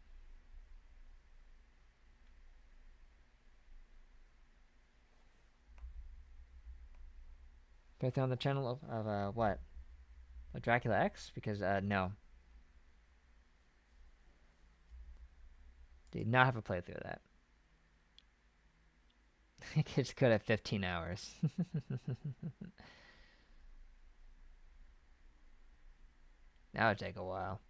Playthrough on the channel of what? Of Dracula X? Because no. Did not have a playthrough of that. It's good at 15 hours. That would take a while.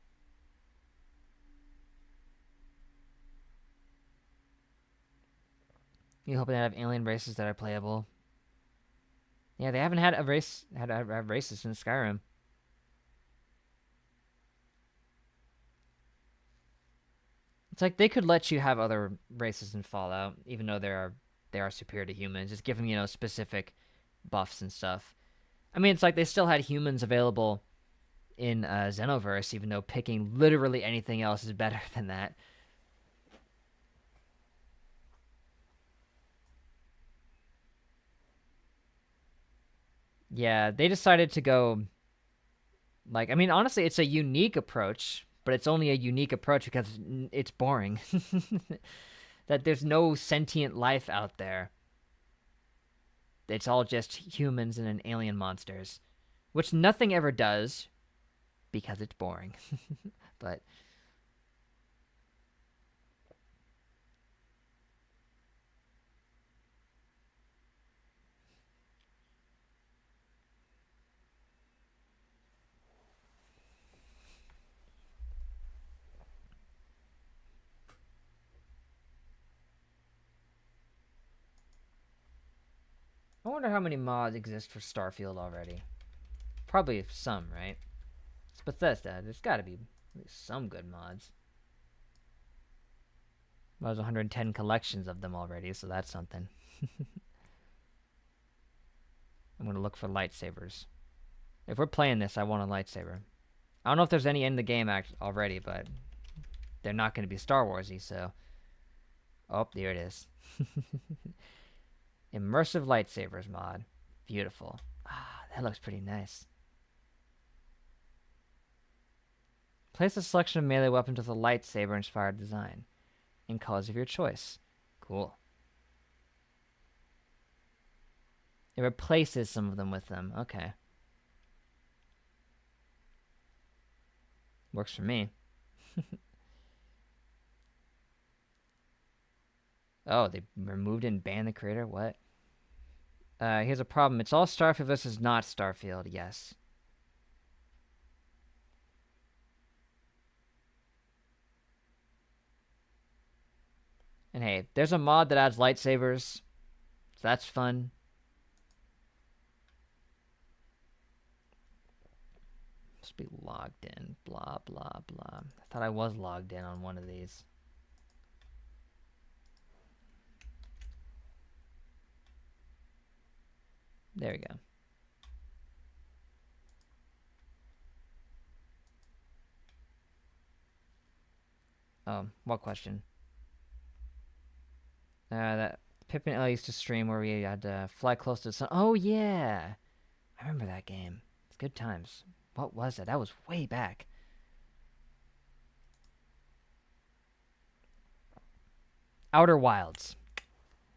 You hoping to have alien races that are playable? Yeah, they haven't had a race have races since Skyrim. It's like they could let you have other races in Fallout, even though they are superior to humans. Just give them, specific buffs and stuff. I mean, it's like they still had humans available in Xenoverse, even though picking literally anything else is better than that. Yeah, they decided to go, like, I mean, honestly, it's a unique approach, but it's only a unique approach because it's boring. That there's no sentient life out there. It's all just humans and alien monsters, which nothing ever does because it's boring. But I wonder how many mods exist for Starfield already. Probably some, right? It's Bethesda. There's got to be at least some good mods. Well, there's 110 collections of them already, so that's something. I'm going to look for lightsabers. If we're playing this, I want a lightsaber. I don't know if there's any in the game already, but they're not going to be Star Warsy, so... Oh, there it is. Immersive lightsabers mod. Beautiful. Ah, that looks pretty nice. Place a selection of melee weapons with a lightsaber-inspired design in colors of your choice. Cool. It replaces some of them with them. Okay. Works for me. Oh, they removed and banned the creator? What? Here's a problem. It's all Starfield versus not Starfield. Yes. And hey, there's a mod that adds lightsabers. So that's fun. Must be logged in. Blah, blah, blah. I thought I was logged in on one of these. There we go. What question? That Pip and Elle used to stream where we had to fly close to the sun. Oh, yeah. I remember that game. It's good times. What was it? That was way back. Outer Wilds.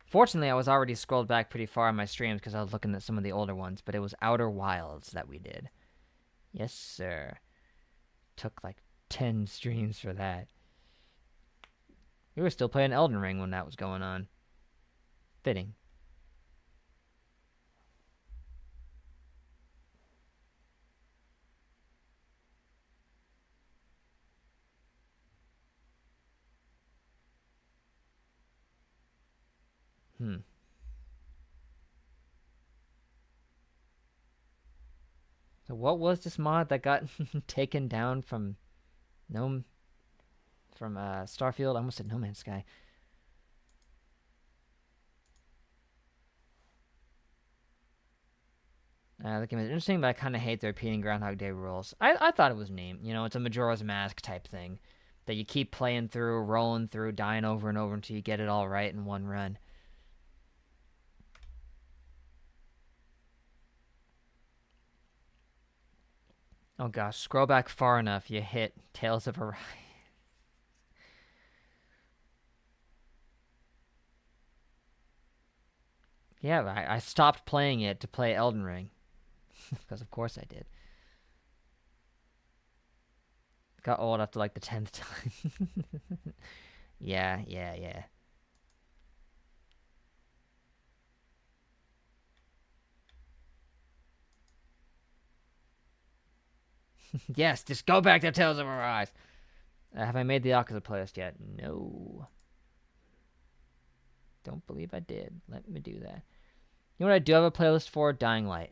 Fortunately, I was already scrolled back pretty far on my streams because I was looking at some of the older ones, but it was Outer Wilds that we did. Yes, sir. Took like 10 streams for that. We were still playing Elden Ring when that was going on. Fitting. So what was this mod that got taken down from Starfield? I almost said No Man's Sky. The game is interesting, but I kind of hate the repeating Groundhog Day rules. I thought it was neat. You know, it's a Majora's Mask type thing that you keep playing through, rolling through, dying over and over until you get it all right in one run. Oh gosh, scroll back far enough, you hit Tales of Arise. Yeah, I stopped playing it to play Elden Ring. Because of course I did. Got old after like the 10th time. Yeah. Yes, just go back to Tales of Arise. Have I made the Yakuza playlist yet? No. Don't believe I did. Let me do that. You know what I do have a playlist for? Dying Light.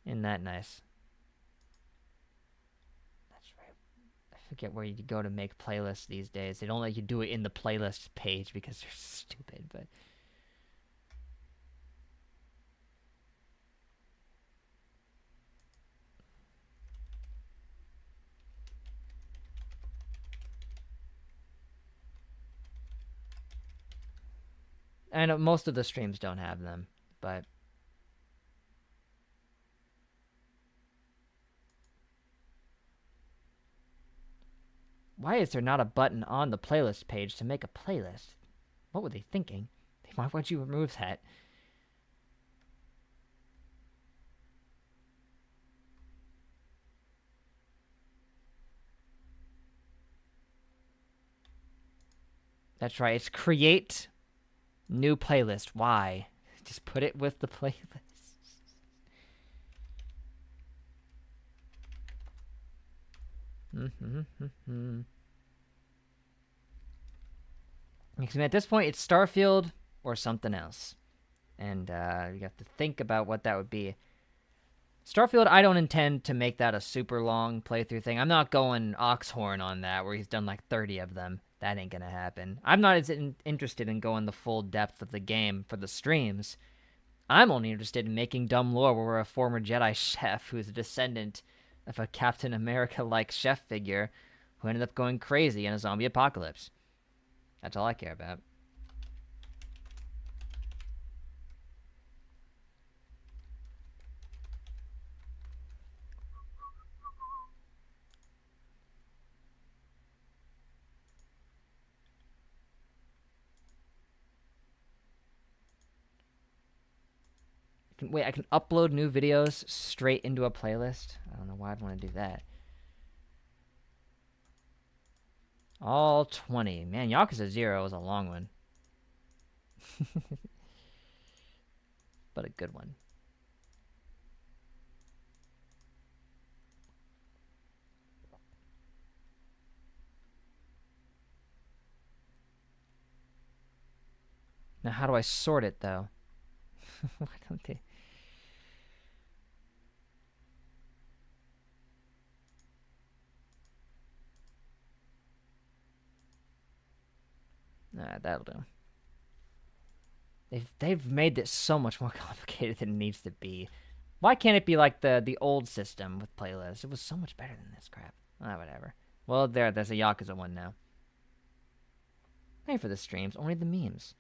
Isn't that nice? That's right. I forget where you go to make playlists these days. They don't let you do it in the playlist page because they're stupid, but... And most of the streams don't have them, but... Why is there not a button on the playlist page to make a playlist? What were they thinking? Why would you remove that? That's right, it's create new playlist. Why? Just put it with the playlist. Because at this point, it's Starfield or something else. and you have to think about what that would be. Starfield, I don't intend to make that a super long playthrough thing. I'm not going Oxhorn on that, where he's done like 30 of them. That ain't gonna happen. I'm not as interested in going the full depth of the game for the streams. I'm only interested in making dumb lore where we're a former Jedi chef who's a descendant of a Captain America-like chef figure who ended up going crazy in a zombie apocalypse. That's all I care about. Wait, I can upload new videos straight into a playlist? I don't know why I'd want to do that. All 20. Man, Yakuza 0 was a long one. But a good one. Now, how do I sort it, though? Why don't they... Nah, that'll do. They've made this so much more complicated than it needs to be. Why can't it be like the old system with playlists? It was so much better than this crap. Ah, whatever. Well, there's a Yakuza one now. Thank you for the streams. Only the memes.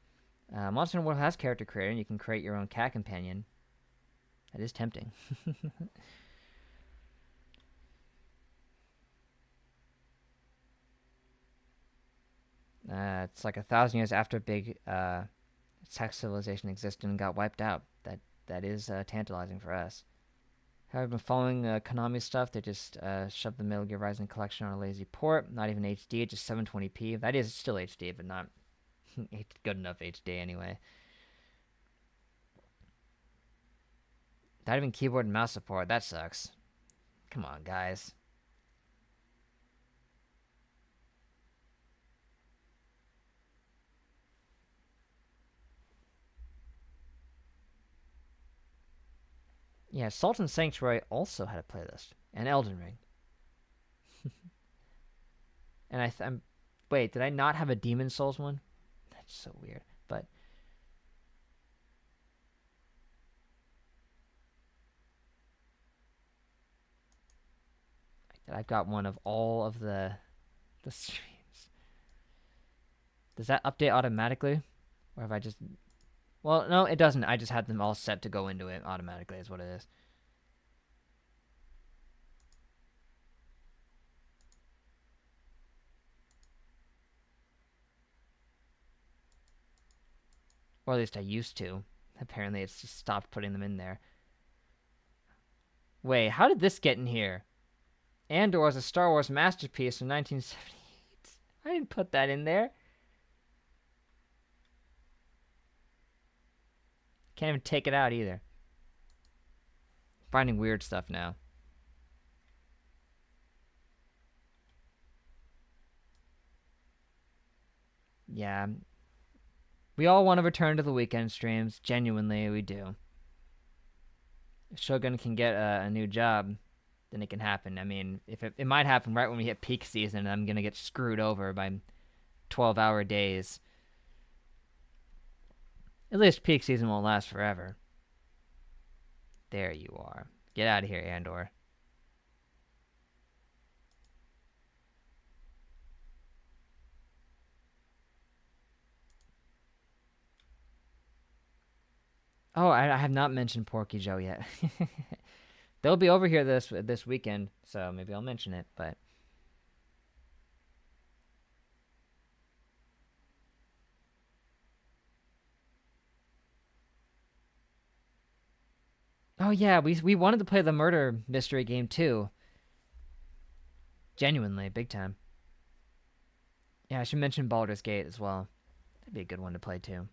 Monster Hunter World has character creator, and you can create your own cat companion. That is tempting. It's like 1,000 years after big tech civilization existed and got wiped out. That is tantalizing for us. Have I been following Konami stuff? They just shoved the Metal Gear Rising collection on a lazy port. Not even HD, just 720p. That is still HD, but not good enough HD anyway. Not even keyboard and mouse support. That sucks. Come on, guys. Yeah, Salt and Sanctuary also had a playlist. And Elden Ring. And I'm... Wait, did I not have a Demon Souls one? That's so weird. But... I've got one of all of the streams. Does that update automatically? Or have I just... Well, no, it doesn't. I just had them all set to go into it automatically is what it is. Or at least I used to. Apparently it's just stopped putting them in there. Wait, how did this get in here? Andor is a Star Wars masterpiece from 1978. I didn't put that in there. Can't even take it out either. Finding weird stuff now. Yeah. We all want to return to the weekend streams. Genuinely, we do. If Shogun can get a new job, then it can happen. I mean, if it might happen right when we hit peak season, and I'm going to get screwed over by 12-hour days. At least peak season won't last forever. There you are. Get out of here, Andor. Oh, I have not mentioned Porky Joe yet. They'll be over here this weekend, so maybe I'll mention it, but... Oh yeah, we wanted to play the murder mystery game too. Genuinely, big time. Yeah, I should mention Baldur's Gate as well. That'd be a good one to play too.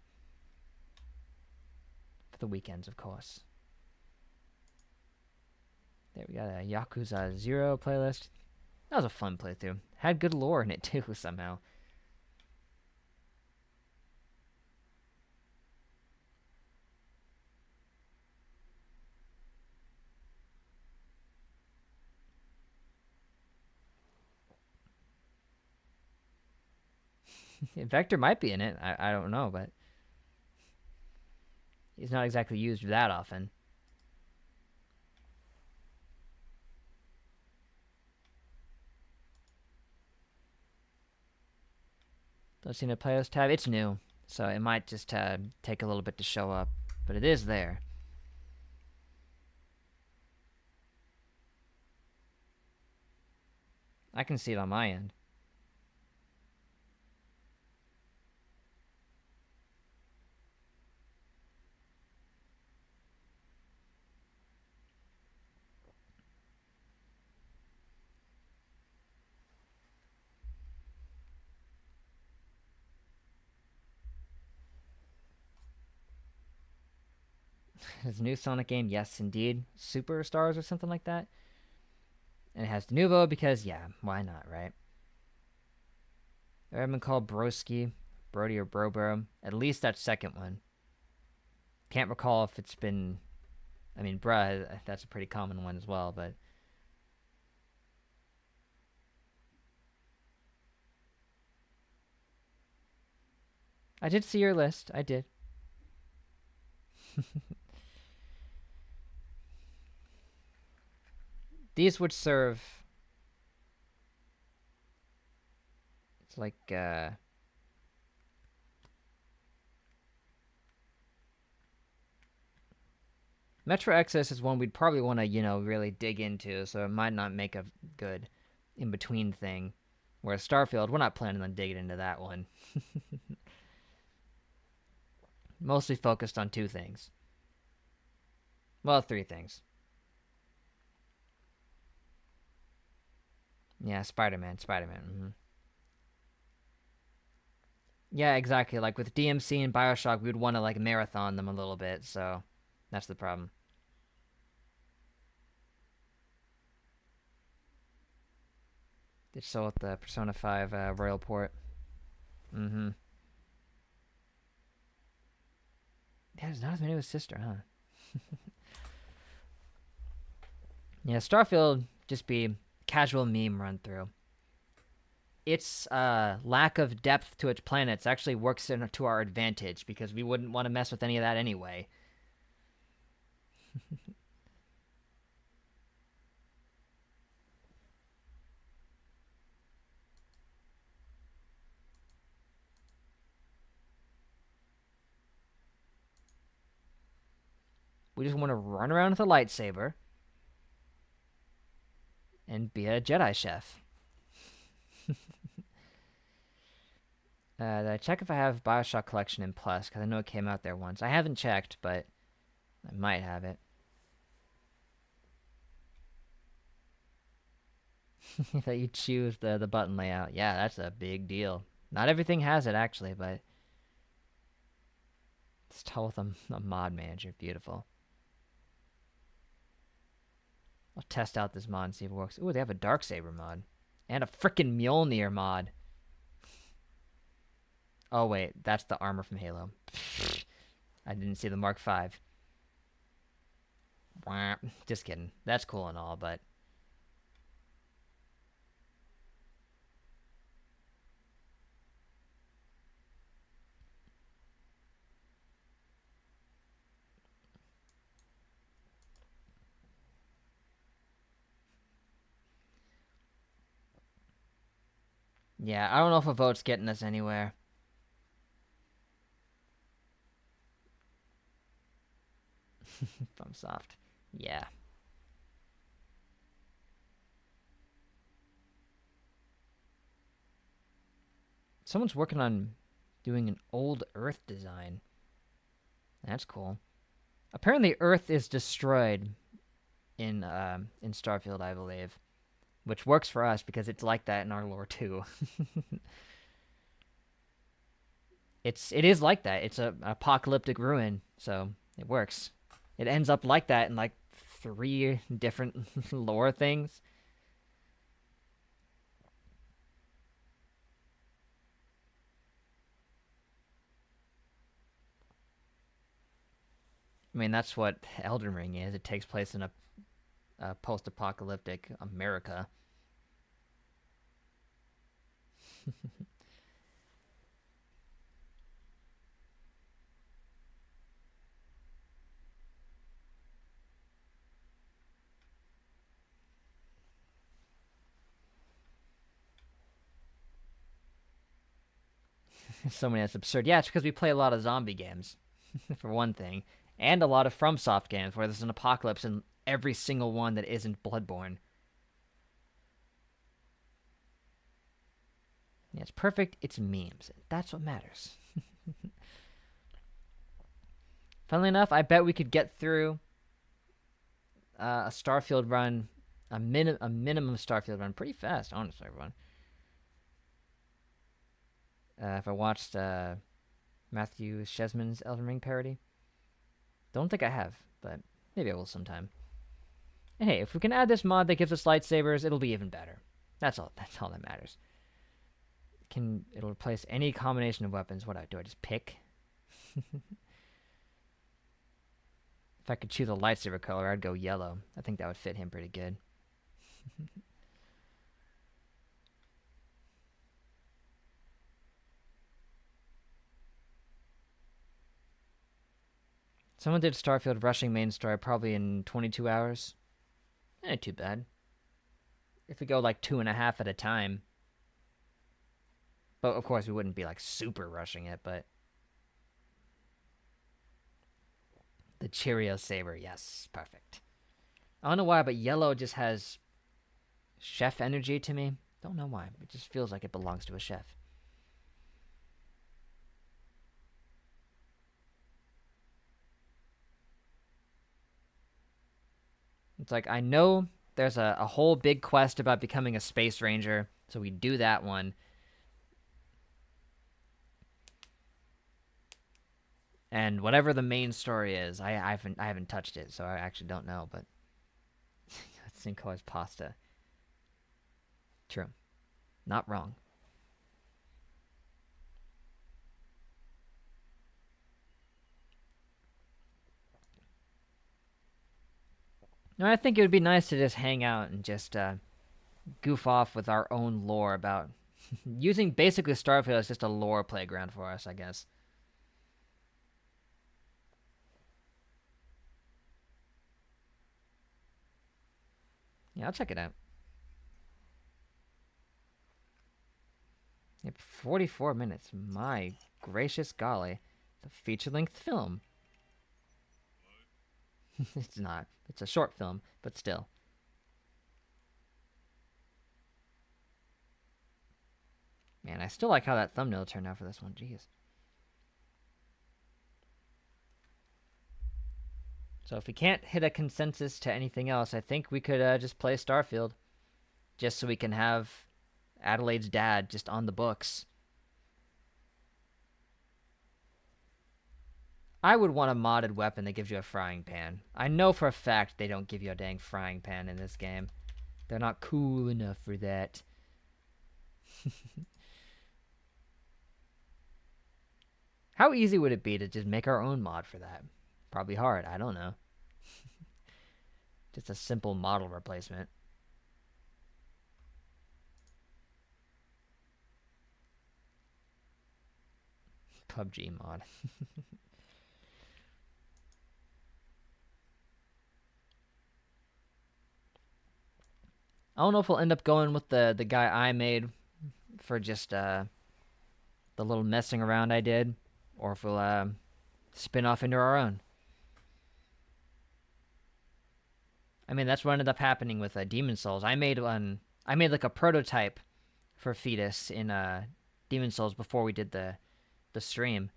For the weekends, of course. There, we got a Yakuza 0 playlist. That was a fun playthrough. Had good lore in it too, somehow. Vector might be in it. I don't know, but he's not exactly used that often. Don't see no playlist tab. It's new, so it might just take a little bit to show up, but it is there. I can see it on my end. His new Sonic game, yes, indeed. Superstars or something like that. And it has de novo because, yeah, why not, right? I've been called Broski, Brody or Brobro. At least that second one. Can't recall if it's been... I mean, bruh, that's a pretty common one as well, but... I did see your list. I did. These would serve... It's like, Metro Exodus is one we'd probably want to, you know, really dig into, so it might not make a good in-between thing. Whereas Starfield, we're not planning on digging into that one. Mostly focused on 2 things. Well, 3 things. Yeah, Spider-Man. Mm-hmm. Yeah, exactly. Like with DMC and Bioshock, we would want to like marathon them a little bit, so that's the problem. Did so with the Persona 5 Royal Port. Mm-hmm. Yeah, there's not as many with sister, huh? Yeah, Starfield just be casual meme run through. Its lack of depth to its planets actually works to our advantage because we wouldn't want to mess with any of that anyway. We just want to run around with a lightsaber and be a Jedi chef. Did I check if I have Bioshock Collection in Plus? Because I know it came out there once. I haven't checked, but I might have it. That you choose the button layout. Yeah, that's a big deal. Not everything has it, actually, but... It's tall with a mod manager. Beautiful. I'll test out this mod and see if it works. Ooh, they have a Darksaber mod. And a frickin' Mjolnir mod. Oh, wait. That's the armor from Halo. I didn't see the Mark V. Just kidding. That's cool and all, but... Yeah, I don't know if a vote's getting us anywhere. FromSoft. Yeah. Someone's working on doing an old Earth design. That's cool. Apparently Earth is destroyed in Starfield, I believe. Which works for us because it's like that in our lore too. It is like that. It's a apocalyptic ruin, so it works. It ends up like that in like 3 different lore things. I mean, that's what Elden Ring is. It takes place in a post-apocalyptic America. So many, that's absurd. Yeah, it's because we play a lot of zombie games, for one thing, and a lot of FromSoft games where there's an apocalypse in every single one that isn't Bloodborne. Yeah, it's perfect. It's memes. That's what matters. Funnily enough, I bet we could get through a Starfield run, a minimum Starfield run pretty fast, honestly, everyone. If I watched Matthew Chesman's Elden Ring parody. Don't think I have, but maybe I will sometime. And hey, if we can add this mod that gives us lightsabers, it'll be even better. That's all that matters. It'll replace any combination of weapons. What do I just pick? If I could choose a lightsaber color, I'd go yellow. I think that would fit him pretty good. Someone did Starfield rushing main story probably in 22 hours. Not too bad. If we go like 2.5 at a time. But of course we wouldn't be like super rushing it, but... The Cheerio saber, yes, perfect. I don't know why, but yellow just has chef energy to me. Don't know why. It just feels like it belongs to a chef. It's like, I know there's a whole big quest about becoming a space ranger, so we do that one. And whatever the main story is, I haven't touched it, so I actually don't know, but Cinco is pasta. True. Not wrong. No, I think it would be nice to just hang out and just goof off with our own lore about using basically Starfield as just a lore playground for us, I guess. Yeah, I'll check it out. Yep, 44 minutes. My gracious golly. It's a feature-length film. It's not. It's a short film, but still. Man, I still like how that thumbnail turned out for this one. Jeez. So if we can't hit a consensus to anything else, I think we could just play Starfield. Just so we can have Adelaide's dad just on the books. I would want a modded weapon that gives you a frying pan. I know for a fact they don't give you a dang frying pan in this game. They're not cool enough for that. How easy would it be to just make our own mod for that? Probably hard, I don't know. Just a simple model replacement. PUBG mod. I don't know if we'll end up going with the guy I made for just the little messing around I did, or if we'll spin off into our own. I mean, that's what ended up happening with Demon Souls. I made like a prototype for Fetus in Demon Souls before we did the stream,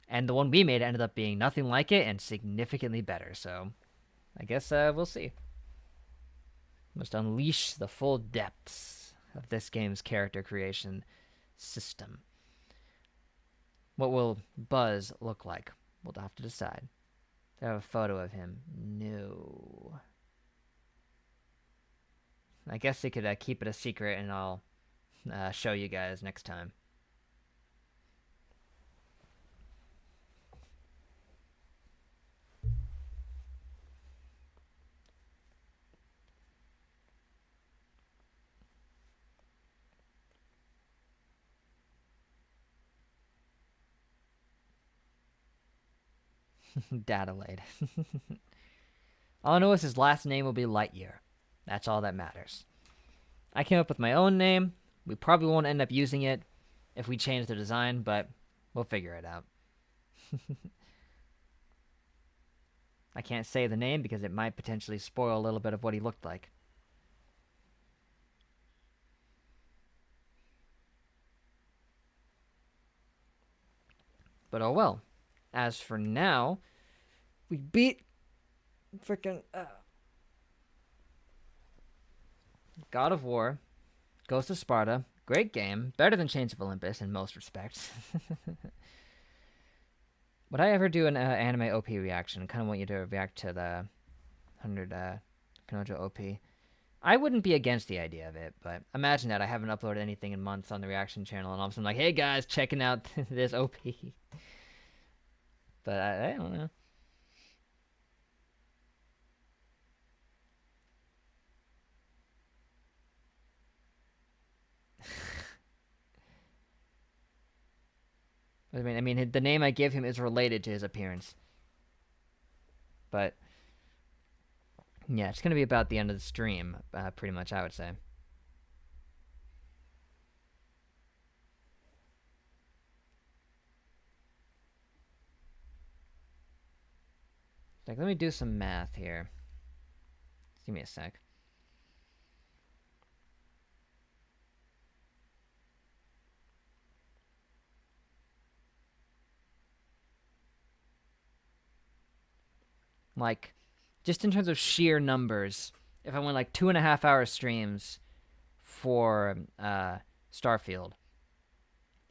and the one we made ended up being nothing like it and significantly better. So, I guess we'll see. Must unleash the full depths of this game's character creation system. What will Buzz look like? We'll have to decide. Do I have a photo of him? No. I guess they could keep it a secret, and I'll show you guys next time. Dadelaide. All I know is his last name will be Lightyear. That's all that matters. I came up with my own name. We probably won't end up using it, if we change the design, but we'll figure it out. I can't say the name because it might potentially spoil a little bit of what he looked like. But oh well. As for now, we beat freaking God of War, Ghost of Sparta. Great game. Better than Chains of Olympus in most respects. Would I ever do an anime OP reaction? I kind of want you to react to the 100 Kanojo OP. I wouldn't be against the idea of it, but imagine that I haven't uploaded anything in months on the reaction channel, and all of a sudden I'm like, hey guys, checking out this OP. But I don't know. I mean, the name I give him is related to his appearance. But yeah, it's gonna be about the end of the stream, pretty much, I would say. Like, let me do some math here. Just give me a sec. Like, just in terms of sheer numbers, if I went like 2.5 hour streams for Starfield,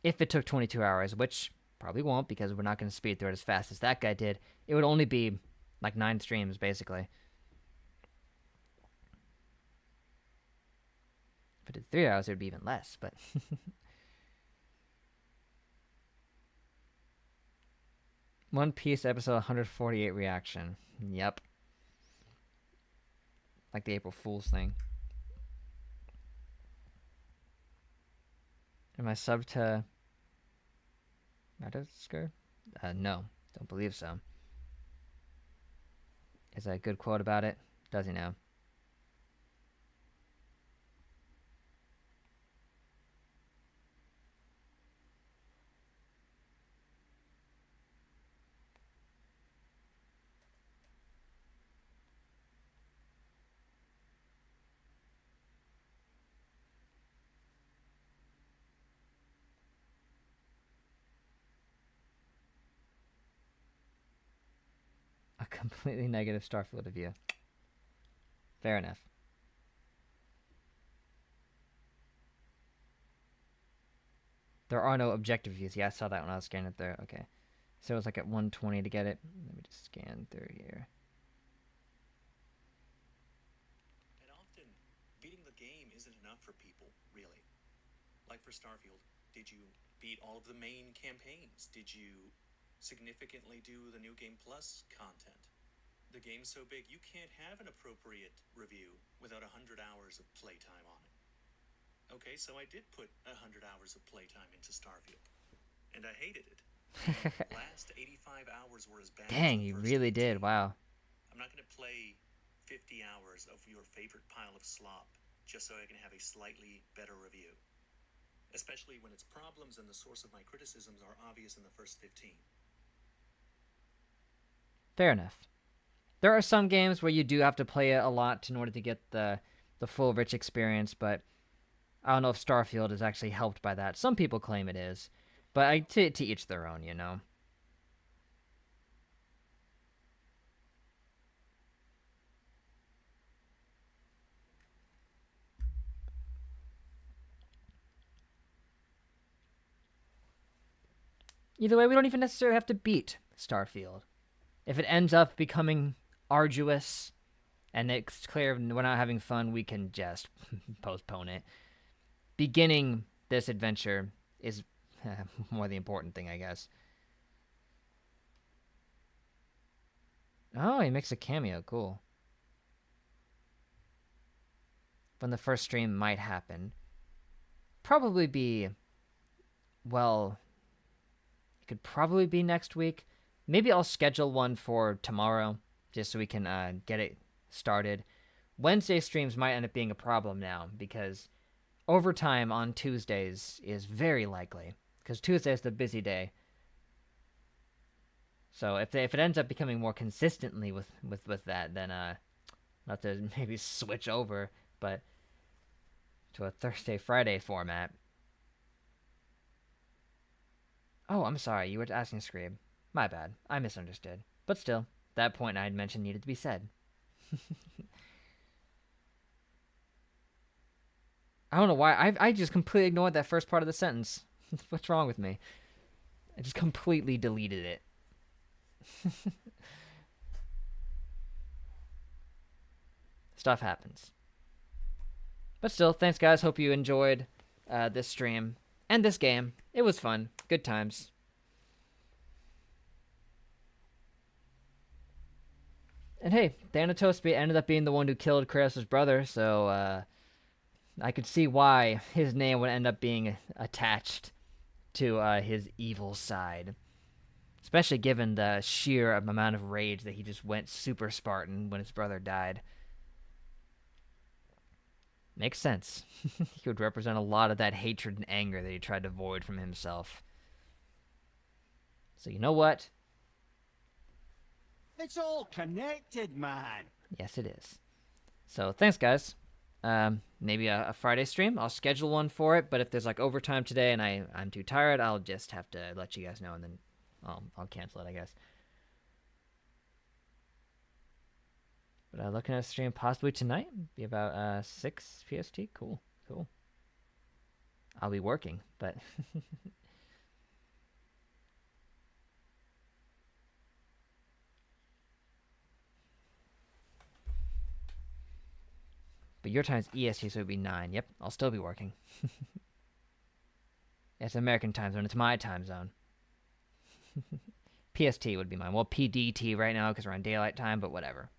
if it took 22 hours, which probably won't because we're not going to speed through it as fast as that guy did, it would only be like 9 streams basically. If it did 3 hours, it would be even less, but One Piece episode 148 reaction. Yep. Like the April Fool's thing. Am I subbed to Madagascar? No. Don't believe so. Is that a good quote about it? Does he know? A completely negative Starfield review. Fair enough. There are no objective reviews. Yeah, I saw that when I was scanning it there. Okay. So it was like at 120 to get it. Let me just scan through here. And often, beating the game isn't enough for people, really. Like for Starfield, did you beat all of the main campaigns? Did you significantly do the New Game Plus content? The game's so big, you can't have an appropriate review without 100 hours of playtime on it. Okay, so I did put 100 hours of playtime into Starfield, and I hated it. Last 85 hours were as bad. Dang, as the you first really 15. did. Wow. I'm not going to play 50 hours of your favorite pile of slop just so I can have a slightly better review. Especially when its problems and the source of my criticisms are obvious in the first 15. Fair enough. There are some games where you do have to play it a lot in order to get the full rich experience, but I don't know if Starfield is actually helped by that. Some people claim it is, but to each their own, you know. Either way, we don't even necessarily have to beat Starfield. If it ends up becoming arduous and it's clear we're not having fun, we can just postpone it. Beginning this adventure is more the important thing, I guess. Oh, he makes a cameo. Cool. When the first stream might happen. Probably be... Well... It could probably be next week. Maybe I'll schedule one for tomorrow, just so we can get it started. Wednesday streams might end up being a problem now, because overtime on Tuesdays is very likely, because Tuesday is the busy day. So if it ends up becoming more consistently with that, then I'll have to maybe switch over, but to a Thursday Friday format. Oh, I'm sorry, you were asking Scream. My bad, I misunderstood. But still, that point I had mentioned needed to be said. I don't know why. I just completely ignored that first part of the sentence. What's wrong with me? I just completely deleted it. Stuff happens. But still, thanks guys. Hope you enjoyed this stream and this game. It was fun. Good times. And hey, Thanatos ended up being the one who killed Kratos' brother, so I could see why his name would end up being attached to his evil side. Especially given the sheer amount of rage that he just went super Spartan when his brother died. Makes sense. He would represent a lot of that hatred and anger that he tried to void from himself. So you know what? It's all connected, man. Yes, it is. So thanks, guys. Maybe a Friday stream. I'll schedule one for it, but if there's like overtime today and I'm too tired, I'll just have to let you guys know, and then I'll cancel it, I guess. But looking at a stream possibly tonight, be about 6 PST. Cool. I'll be working, but but your time's EST, so it'd be 9. Yep, I'll still be working. It's American time zone. It's my time zone. PST would be mine. Well, PDT right now because we're on daylight time, but whatever.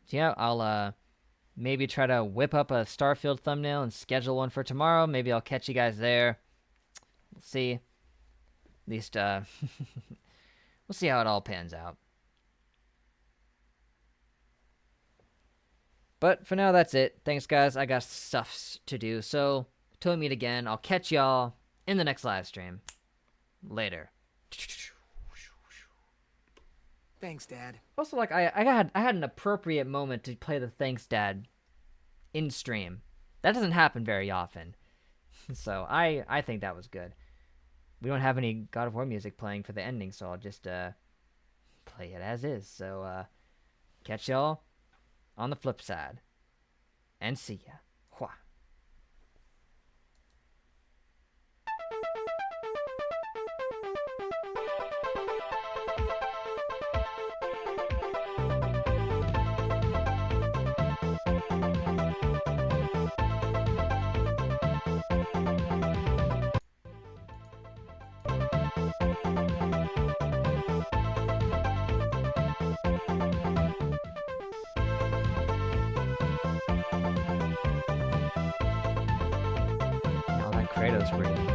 So yeah, I'll maybe try to whip up a Starfield thumbnail and schedule one for tomorrow. Maybe I'll catch you guys there. We'll see. At least we'll see how it all pans out. But for now, that's it. Thanks, guys. I got stuff to do. So, till we meet again, I'll catch y'all in the next live stream. Later. Thanks, Dad. Also, like, I had an appropriate moment to play the Thanks, Dad in stream. That doesn't happen very often. So, I think that was good. We don't have any God of War music playing for the ending, so I'll just play it as is. So, catch y'all on the flip side. And see ya. Hua. Kratos breathing.